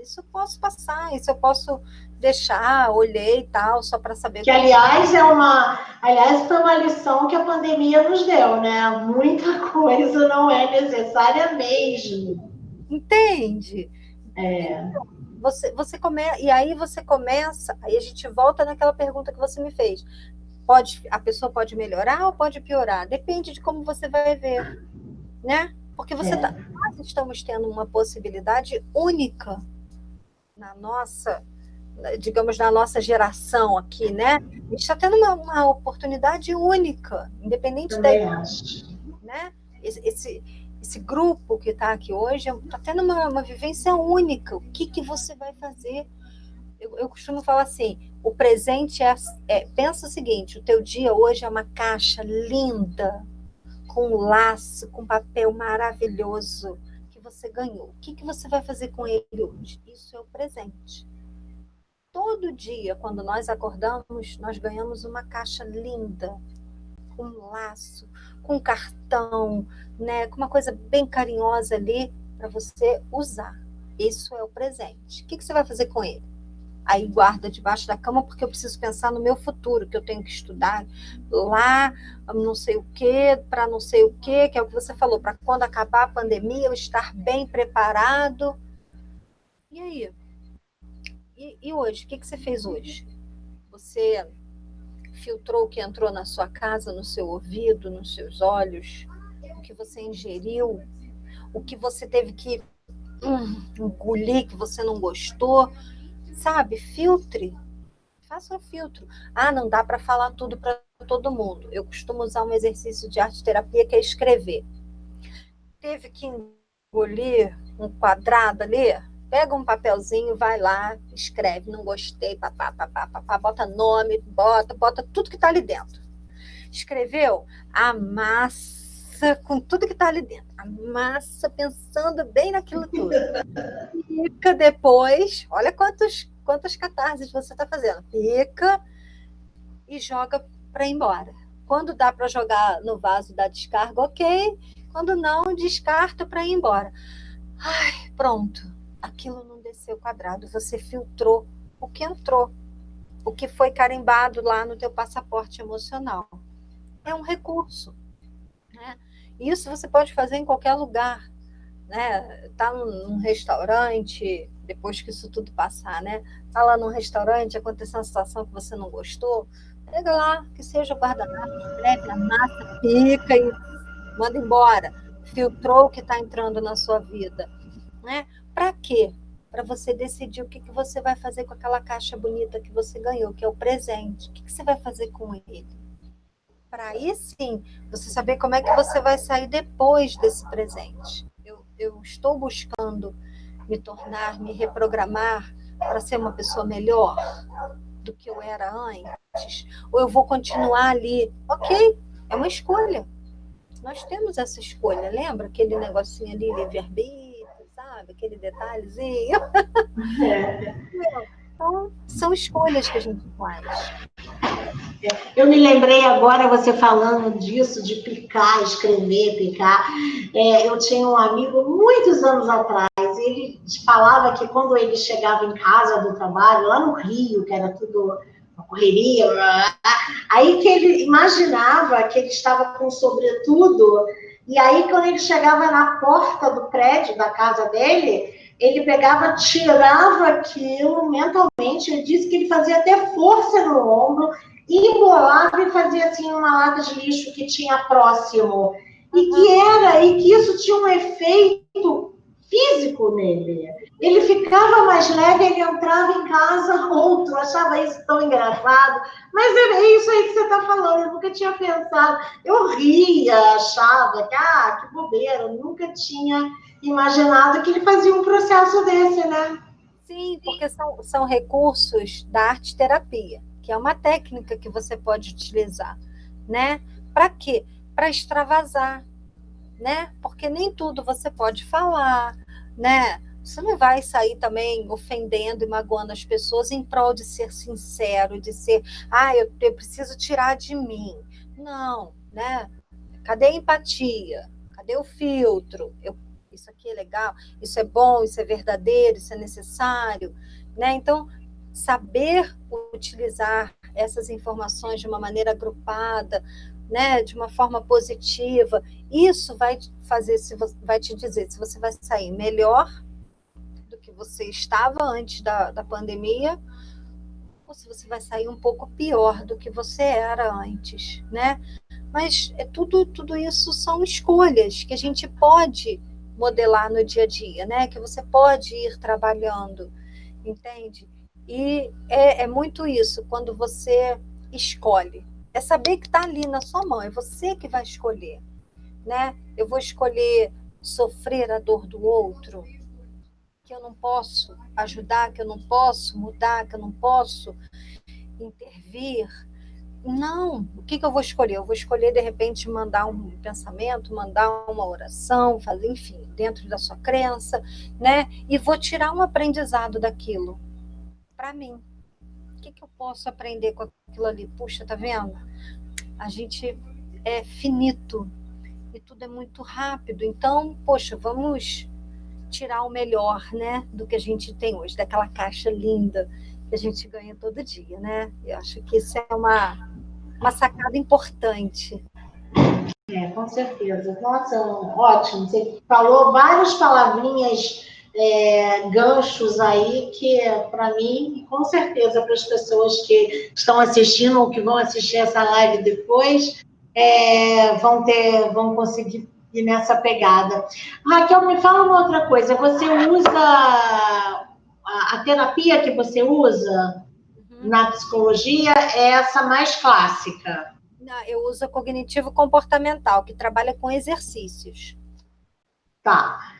Isso eu posso passar, isso eu posso deixar, olhei e tal, só para saber. Que, aliás, foi uma lição que a pandemia nos deu, né? Muita coisa não é necessária mesmo. Entende? E aí você começa, aí a gente volta naquela pergunta que você me fez. A pessoa pode melhorar ou pode piorar? Depende de como você vai ver, né? Porque nós estamos tendo uma possibilidade única na nossa, digamos, na nossa geração aqui, né? A gente está tendo uma oportunidade única, independente né? Esse grupo que está aqui hoje está tendo uma vivência única. O que você vai fazer? Eu costumo falar assim, o presente pensa o seguinte, o teu dia hoje é uma caixa linda, com um laço, com papel maravilhoso que você ganhou. O que você vai fazer com ele hoje? Isso é o presente. Todo dia, quando nós acordamos, nós ganhamos uma caixa linda, com um laço, com um cartão, né, com uma coisa bem carinhosa ali para você usar. Isso é o presente. O que você vai fazer com ele? Aí guarda debaixo da cama, porque eu preciso pensar no meu futuro, que eu tenho que estudar lá, não sei o quê, para não sei o quê, que é o que você falou, para quando acabar a pandemia, eu estar bem preparado. E aí? E hoje? O que você fez hoje? Você filtrou o que entrou na sua casa, no seu ouvido, nos seus olhos, o que você ingeriu, o que você teve que engolir, que você não gostou, sabe? Filtre, faça um filtro. Não dá para falar tudo para todo mundo. Eu costumo usar um exercício de arte-terapia que é escrever. Teve que engolir um quadrado ali? Pega um papelzinho, vai lá, escreve, não gostei, bota nome, bota tudo que está ali dentro. Escreveu? Amassa com tudo que está ali dentro. Amassa pensando bem naquilo tudo. Fica depois, olha quantas catarses você está fazendo. Fica e joga para ir embora. Quando dá para jogar no vaso da descarga, ok. Quando não, descarta para ir embora. Ai, pronto, aquilo não desceu quadrado, você filtrou o que entrou, o que foi carimbado lá no teu passaporte emocional. É um recurso, né? Isso você pode fazer em qualquer lugar, né? Tá num restaurante, depois que isso tudo passar, né? Tá lá num restaurante, aconteceu uma situação que você não gostou, pega lá, que seja o guardanapo, escreve, amassa, pica e manda embora. Filtrou o que está entrando na sua vida, né? Para quê? Para você decidir o que você vai fazer com aquela caixa bonita que você ganhou, que é o presente. O que você vai fazer com ele? Para aí sim, você saber como é que você vai sair depois desse presente. Eu estou buscando me tornar, me reprogramar para ser uma pessoa melhor do que eu era antes? Ou eu vou continuar ali? Ok, é uma escolha. Nós temos essa escolha, lembra aquele negocinho ali, livre-arbítrio, sabe? Aquele detalhezinho. Então, são escolhas que a gente faz. Eu me lembrei agora, você falando disso, de picar, escrever, picar. Eu tinha um amigo, muitos anos atrás, ele falava que quando ele chegava em casa do trabalho, lá no Rio, que era tudo uma correria, aí que ele imaginava que ele estava com sobretudo, e aí quando ele chegava na porta do prédio da casa dele, ele pegava, tirava aquilo mentalmente, ele disse que ele fazia até força no ombro, embolava e fazia assim uma lata de lixo que tinha próximo. E que isso tinha um efeito físico nele. Ele ficava mais leve, ele entrava em casa outro, achava isso tão engraçado. Mas é isso aí que você está falando, eu nunca tinha pensado. Eu ria, achava que bobeira, eu nunca tinha imaginado que ele fazia um processo desse, né? Sim, porque são recursos da arte-terapia, que é uma técnica que você pode utilizar, né? Para quê? Para extravasar, né? Porque nem tudo você pode falar, né? Você não vai sair também ofendendo e magoando as pessoas em prol de ser sincero, de ser, eu preciso tirar de mim. Não, né? Cadê a empatia? Cadê o filtro? Isso aqui é legal, isso é bom, isso é verdadeiro, isso é necessário, né? Então, saber utilizar essas informações de uma maneira agrupada, né, de uma forma positiva, isso vai vai te dizer se você vai sair melhor do que você estava antes da pandemia, ou se você vai sair um pouco pior do que você era antes, né? Mas tudo isso são escolhas que a gente pode modelar no dia a dia, né? Que você pode ir trabalhando, entende? E é muito isso, quando você escolhe. É saber que está ali na sua mão, é você que vai escolher, né? Eu vou escolher sofrer a dor do outro, que eu não posso ajudar, que eu não posso mudar, que eu não posso intervir. Não, o que eu vou escolher? Eu vou escolher, de repente, mandar um pensamento, mandar uma oração, fazer, enfim, dentro da sua crença, né? E vou tirar um aprendizado daquilo para mim. O que eu posso aprender com aquilo ali? Puxa, tá vendo? A gente é finito e tudo é muito rápido. Então, poxa, vamos tirar o melhor, né, do que a gente tem hoje, daquela caixa linda que a gente ganha todo dia, né? Eu acho que isso é uma sacada importante. Com certeza. Nossa, ótimo. Você falou várias palavrinhas, ganchos aí, que para mim, com certeza, para as pessoas que estão assistindo ou que vão assistir essa live depois, vão conseguir ir nessa pegada. Raquel, me fala uma outra coisa. Você usa a terapia que você usa na psicologia é essa mais clássica? Eu uso a cognitivo-comportamental, que trabalha com exercícios. Tá.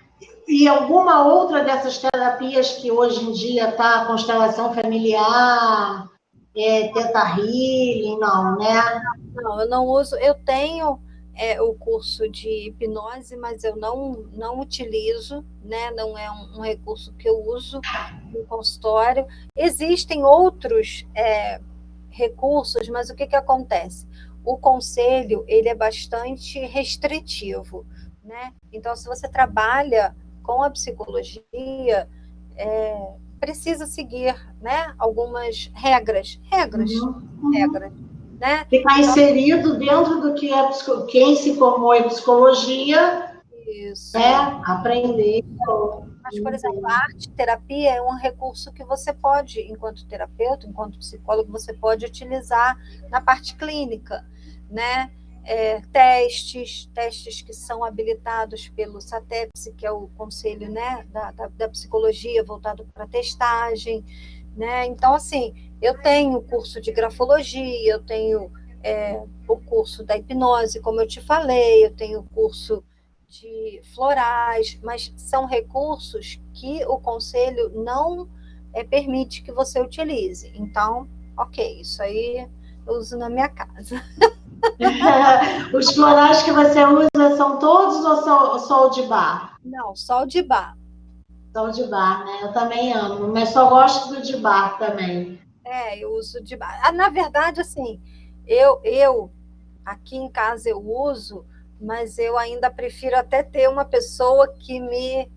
E alguma outra dessas terapias que hoje em dia está constelação familiar, Theta Healing, não, né? Não, eu não uso. Eu tenho o curso de hipnose, mas eu não utilizo, né? Não é um recurso que eu uso no consultório. Existem outros recursos, mas o que acontece? O conselho ele é bastante restritivo, né? Então, se você trabalha com a psicologia, precisa seguir, né, algumas regras, né? Ficar inserido dentro do que é quem se formou em psicologia, Isso. né? Aprender. Mas, por exemplo, a arte-terapia é um recurso que você pode, enquanto terapeuta, enquanto psicólogo, você pode utilizar na parte clínica, né? Testes que são habilitados pelo SATEPS, que é o conselho, né, da psicologia voltado para testagem, né? Então, assim, eu tenho curso de grafologia, eu tenho o curso da hipnose, como eu te falei, eu tenho curso de florais, mas são recursos que o conselho não permite que você utilize. Então, ok, isso aí eu uso na minha casa. Os florais que você usa são todos ou só o de bar? Não, só o de bar. Só o de bar, né? Eu também amo, mas só gosto do de bar também. Eu uso de bar. Na verdade, assim, eu aqui em casa eu uso, mas eu ainda prefiro até ter uma pessoa que me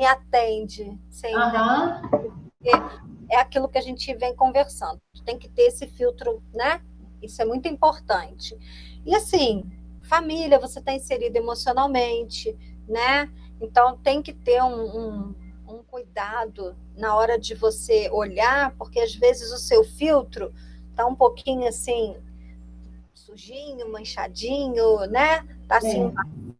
atende, você entende? Porque é aquilo que a gente vem conversando. Tem que ter esse filtro, né? Isso é muito importante. E assim, família, você está inserido emocionalmente, né? Então tem que ter um cuidado na hora de você olhar, porque às vezes o seu filtro está um pouquinho assim, sujinho, manchadinho, né? Tá assim,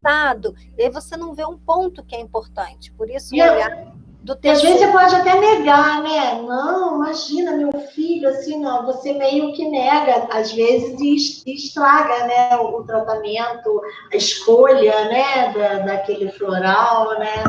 embaçado, e aí você não vê um ponto que é importante. Por isso, o olhar do E às vezes terceiro. você pode até negar, né? Não, imagina, meu filho, assim, não. Você meio que nega, às vezes, e estraga, né? O tratamento, a escolha, né? Daquele floral, né?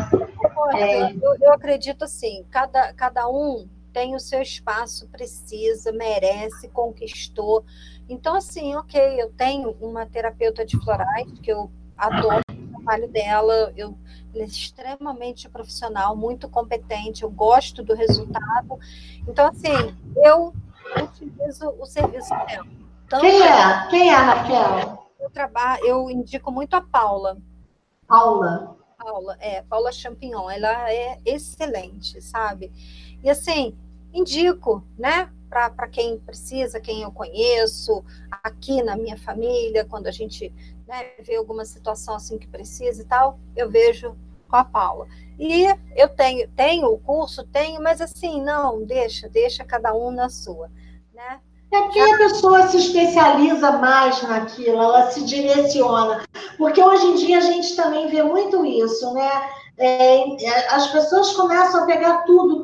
Eu acredito assim, cada um tem o seu espaço, precisa, merece, conquistou. Então, assim, ok, eu tenho uma terapeuta de florais, que eu adoro o trabalho dela, ela é extremamente profissional, muito competente, eu gosto do resultado. Então, assim, eu utilizo o serviço dela. Quem é? Quem é a Raquel? Eu indico muito a Paula. Paula. Paula Champignon, ela é excelente, sabe? E assim, indico, né, para quem precisa, quem eu conheço, aqui na minha família, quando a gente, né, vê alguma situação assim que precisa e tal, eu vejo com a Paula. E eu tenho o curso, mas assim, não, deixa cada um na sua, né? É porque a pessoa se especializa mais naquilo, ela se direciona. Porque hoje em dia a gente também vê muito isso, né? As pessoas começam a pegar tudo,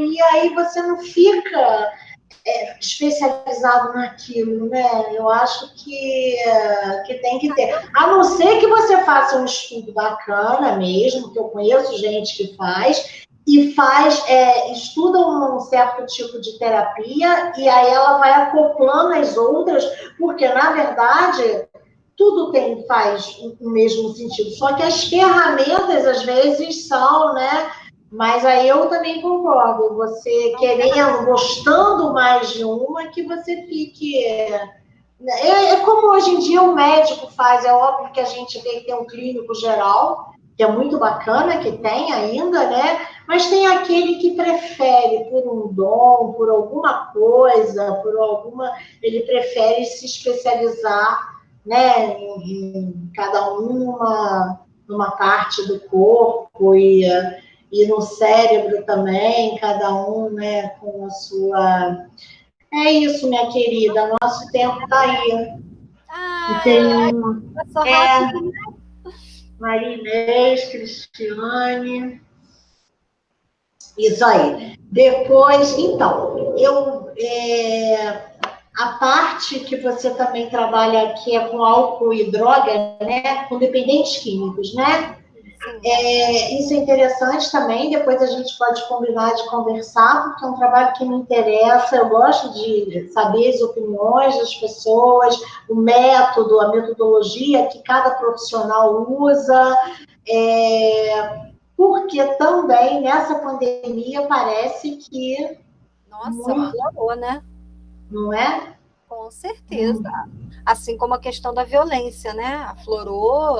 e aí você não fica especializado naquilo, né? Eu acho que tem que ter. A não ser que você faça um estudo bacana mesmo, que eu conheço gente que faz, e estuda um certo tipo de terapia, e aí ela vai acoplando as outras, porque, na verdade, tudo faz o mesmo sentido, só que as ferramentas, às vezes, são, né? Mas aí eu também concordo, você querendo, gostando mais de uma, que você fique. Como hoje em dia o médico faz, é óbvio que a gente tem que ter um clínico geral, que é muito bacana, que tem ainda, né? Mas tem aquele que prefere por um dom, por alguma coisa, ele prefere se especializar, né, em cada numa parte do corpo e no cérebro também, cada um, né, com a sua. É isso, minha querida, nosso tempo está aí. Passou rápido. Marinês, Cristiane. Isso aí. Depois, então, a parte que você também trabalha aqui é com álcool e droga, né? Com dependentes químicos, né? Isso é interessante também, depois a gente pode combinar de conversar, porque é um trabalho que me interessa, eu gosto de saber as opiniões das pessoas, o método, a metodologia que cada profissional usa, porque também nessa pandemia parece que... Nossa, piorou, né? Não é? Com certeza. Assim como a questão da violência, né? Aflorou.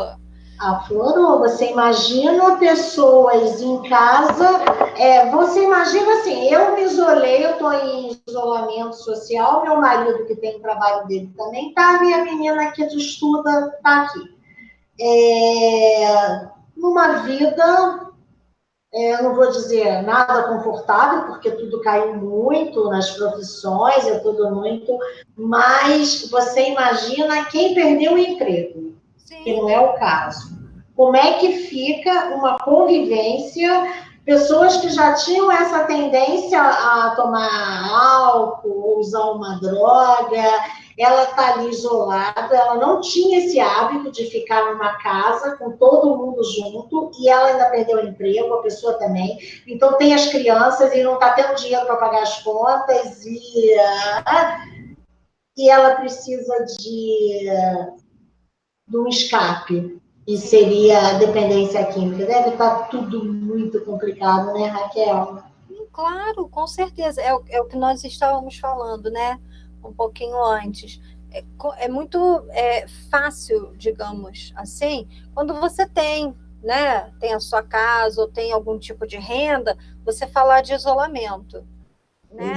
Aflorou. Você imagina pessoas em casa. Você imagina assim, eu me isolei, eu estou em isolamento social, meu marido, que tem o trabalho dele, também está, minha menina que estuda está aqui. Numa vida, eu não vou dizer nada confortável, porque tudo caiu muito nas profissões, é tudo muito, mas você imagina quem perdeu o emprego, Sim. que não é o caso. Como é que fica uma convivência, pessoas que já tinham essa tendência a tomar álcool, usar uma droga, ela está ali isolada, ela não tinha esse hábito de ficar numa casa com todo mundo junto, e ela ainda perdeu o emprego, a pessoa também. Então tem as crianças e não está tendo dinheiro para pagar as contas, e ela precisa de um escape. E seria a dependência química. Deve estar tudo muito complicado, né, Raquel? Claro, com certeza. É o que nós estávamos falando, né? Um pouquinho antes. É muito fácil, digamos assim, quando você tem, né? Tem a sua casa ou tem algum tipo de renda, você falar de isolamento, né?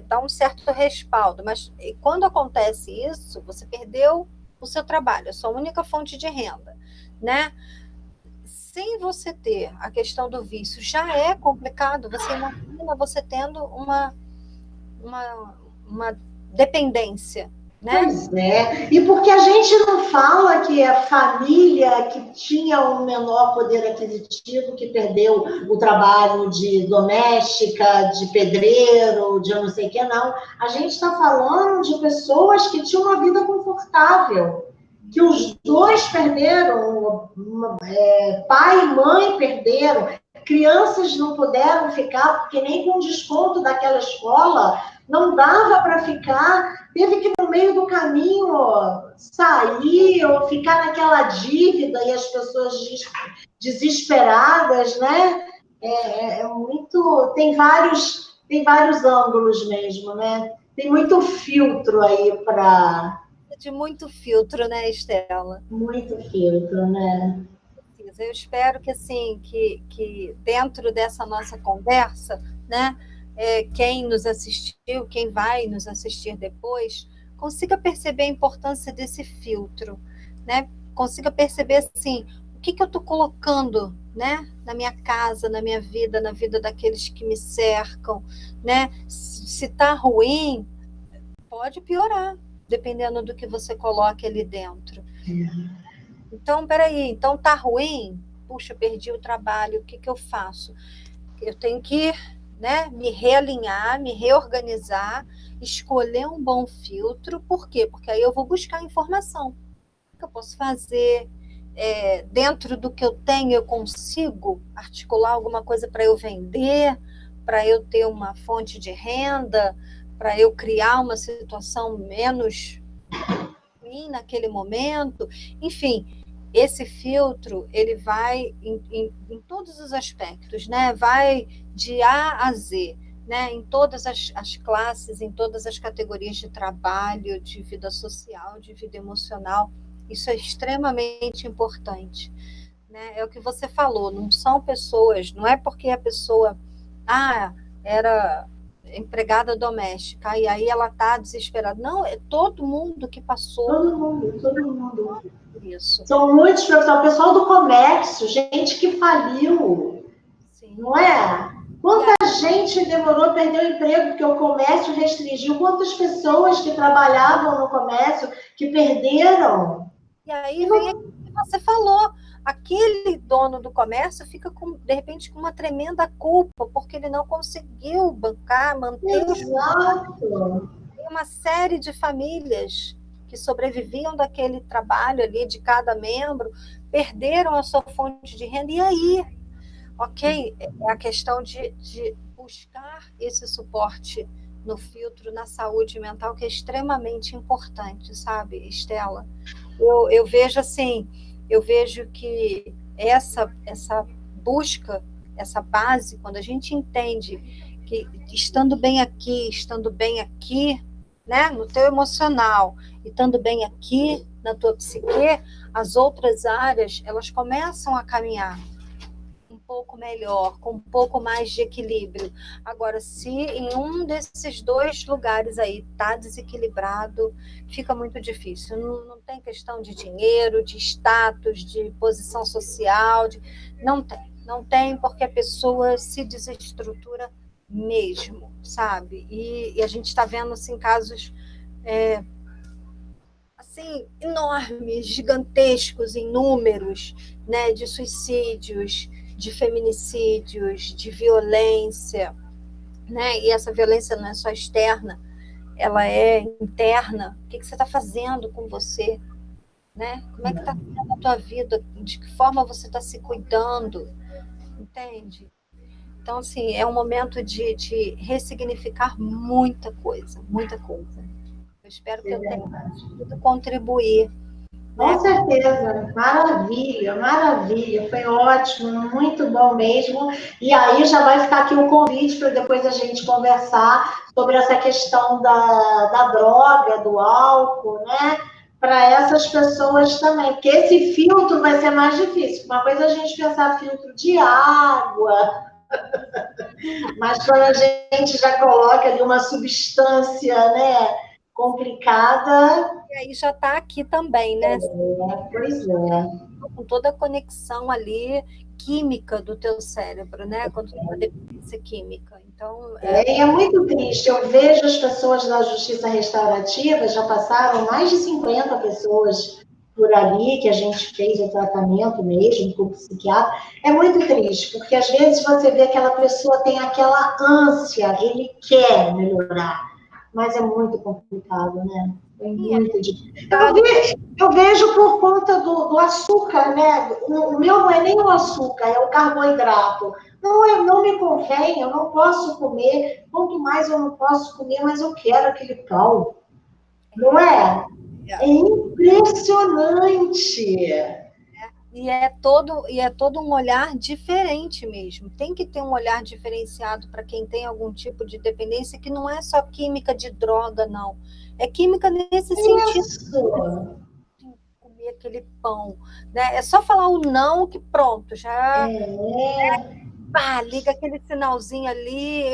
Dá um certo respaldo. Mas quando acontece isso, você perdeu o seu trabalho, a sua única fonte de renda, né? Sem você ter a questão do vício, já é complicado. Você imagina você tendo uma dependência, né? Pois é. E porque a gente não fala que a família que tinha um menor poder aquisitivo, que perdeu o trabalho de doméstica, de pedreiro, de eu não sei o que, não. A gente está falando de pessoas que tinham uma vida confortável, que os dois perderam, pai e mãe perderam, crianças não puderam ficar, porque nem com desconto daquela escola não dava para ficar, teve que no meio do caminho sair ou ficar naquela dívida, e as pessoas desesperadas, né? Tem vários ângulos mesmo, né? Tem muito filtro aí para... De muito filtro, né, Estela? Muito filtro, né? Eu espero que, assim, que dentro dessa nossa conversa, né, quem nos assistiu, quem vai nos assistir depois, consiga perceber a importância desse filtro, né? Consiga perceber, assim, o que eu estou colocando, né, na minha casa, na minha vida, na vida daqueles que me cercam, né? Se está ruim, pode piorar, dependendo do que você coloque ali dentro. Então, peraí, então tá ruim? Puxa, perdi o trabalho, o que eu faço? Eu tenho que, né, me realinhar, me reorganizar, escolher um bom filtro. Por quê? Porque aí eu vou buscar informação. O que eu posso fazer? Dentro do que eu tenho, eu consigo articular alguma coisa para eu vender, para eu ter uma fonte de renda, para eu criar uma situação menos ruim naquele momento. Enfim, esse filtro, ele vai em todos os aspectos, né? Vai de A a Z, né? Em todas as classes, em todas as categorias de trabalho, de vida social, de vida emocional. Isso é extremamente importante, né? É o que você falou, não são pessoas, não é porque a pessoa era empregada doméstica e aí ela está desesperada. Não, é todo mundo que passou. Todo mundo. Isso. São muitos profissionais, o pessoal do comércio, gente que faliu, sim, não é? Quanta gente demorou a perder o emprego porque o comércio restringiu? Quantas pessoas que trabalhavam no comércio que perderam? E aí vem aquilo que você falou, aquele dono do comércio fica, de repente, com uma tremenda culpa, porque ele não conseguiu bancar, manter os... Tem uma série de famílias que sobreviviam daquele trabalho ali de cada membro, perderam a sua fonte de renda, e aí? Ok, é a questão de buscar esse suporte no filtro, na saúde mental, que é extremamente importante, sabe, Estela? Eu vejo assim, eu vejo que essa busca, essa base, quando a gente entende que estando bem aqui, né, no teu emocional, e estando bem aqui na tua psique, as outras áreas, elas começam a caminhar um pouco melhor, com um pouco mais de equilíbrio. Agora, se em um desses dois lugares aí está desequilibrado, fica muito difícil. Não tem questão de dinheiro, de status, de posição social, não tem porque a pessoa se desestrutura mesmo, sabe? E a gente está vendo assim, casos assim, enormes, gigantescos em números, né, de suicídios, de feminicídios, de violência, né? E essa violência não é só externa, ela é interna. O que você está fazendo com você? Né? Como é que está sendo a tua vida? De que forma você está se cuidando? Entende? Então, assim, é um momento de ressignificar muita coisa, muita coisa. Eu espero que eu tenha conseguido contribuir. Com certeza, maravilha, maravilha, foi ótimo, muito bom mesmo. E aí já vai ficar aqui o convite para depois a gente conversar sobre essa questão da droga, do álcool, né? Para essas pessoas também, porque esse filtro vai ser mais difícil. Uma coisa é a gente pensar filtro de água, mas quando a gente já coloca ali uma substância, né, complicada. E aí já está aqui também, né? Pois é. Com toda a conexão ali química do teu cérebro, né? Quando tem uma dependência química. Então, é muito triste. Eu vejo as pessoas da justiça restaurativa, já passaram mais de 50 pessoas por ali, que a gente fez o tratamento mesmo com o psiquiatra. É muito triste, porque às vezes você vê que aquela pessoa tem aquela ânsia, ele quer melhorar, mas é muito complicado, né? É muito difícil. Eu vejo por conta do açúcar, né? O meu não é nem o açúcar, é o carboidrato. Não me convém, eu não posso comer. Quanto mais eu não posso comer, mais eu quero aquele pão. Não é? É impressionante. E é todo um olhar diferente mesmo. Tem que ter um olhar diferenciado para quem tem algum tipo de dependência, que não é só química de droga, não. É química nesse sentido. Comer aquele pão, né? É só falar o não que pronto, já liga aquele sinalzinho ali.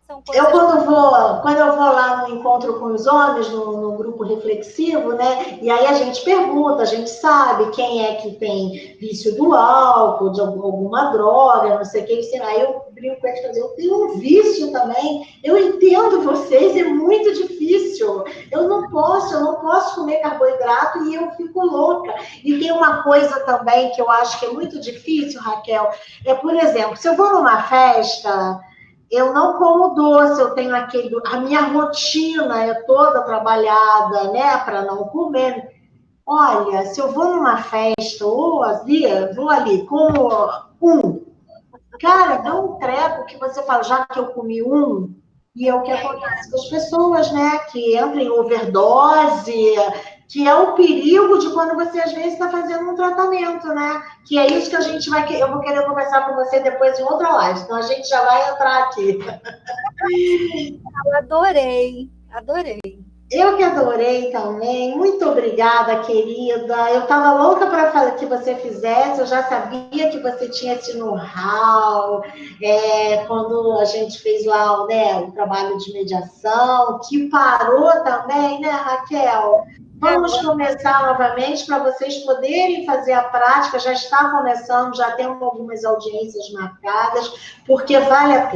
São coisas... Quando eu vou lá no encontro com os homens, no grupo reflexivo, né? E aí a gente pergunta, a gente sabe quem é que tem vício do álcool, de alguma droga, não sei o que. Aí eu brinco com eles, eu tenho um vício também. Eu entendo vocês, é muito difícil. Eu não posso comer carboidrato e eu fico louca. E tem uma coisa também que eu acho que é muito difícil, Raquel, por exemplo, se eu vou numa festa, eu não como doce, eu tenho a minha rotina é toda trabalhada, né, para não comer. Olha, se eu vou numa festa ou vou ali, como cara, dá um treco que você fala, já que eu comi e é o que acontece com as pessoas, né, que entram em overdose, que é o perigo de quando você, às vezes, está fazendo um tratamento, né? Que é isso que eu vou querer conversar com você depois em outra live, então a gente já vai entrar aqui. Eu adorei. Eu que adorei também, muito obrigada, querida. Eu estava louca para que você fizesse, eu já sabia que você tinha esse know-how, quando a gente fez lá, né, o trabalho de mediação, que parou também, né, Raquel? Vamos começar novamente para vocês poderem fazer a prática, já está começando, já temos algumas audiências marcadas, porque vale a pena.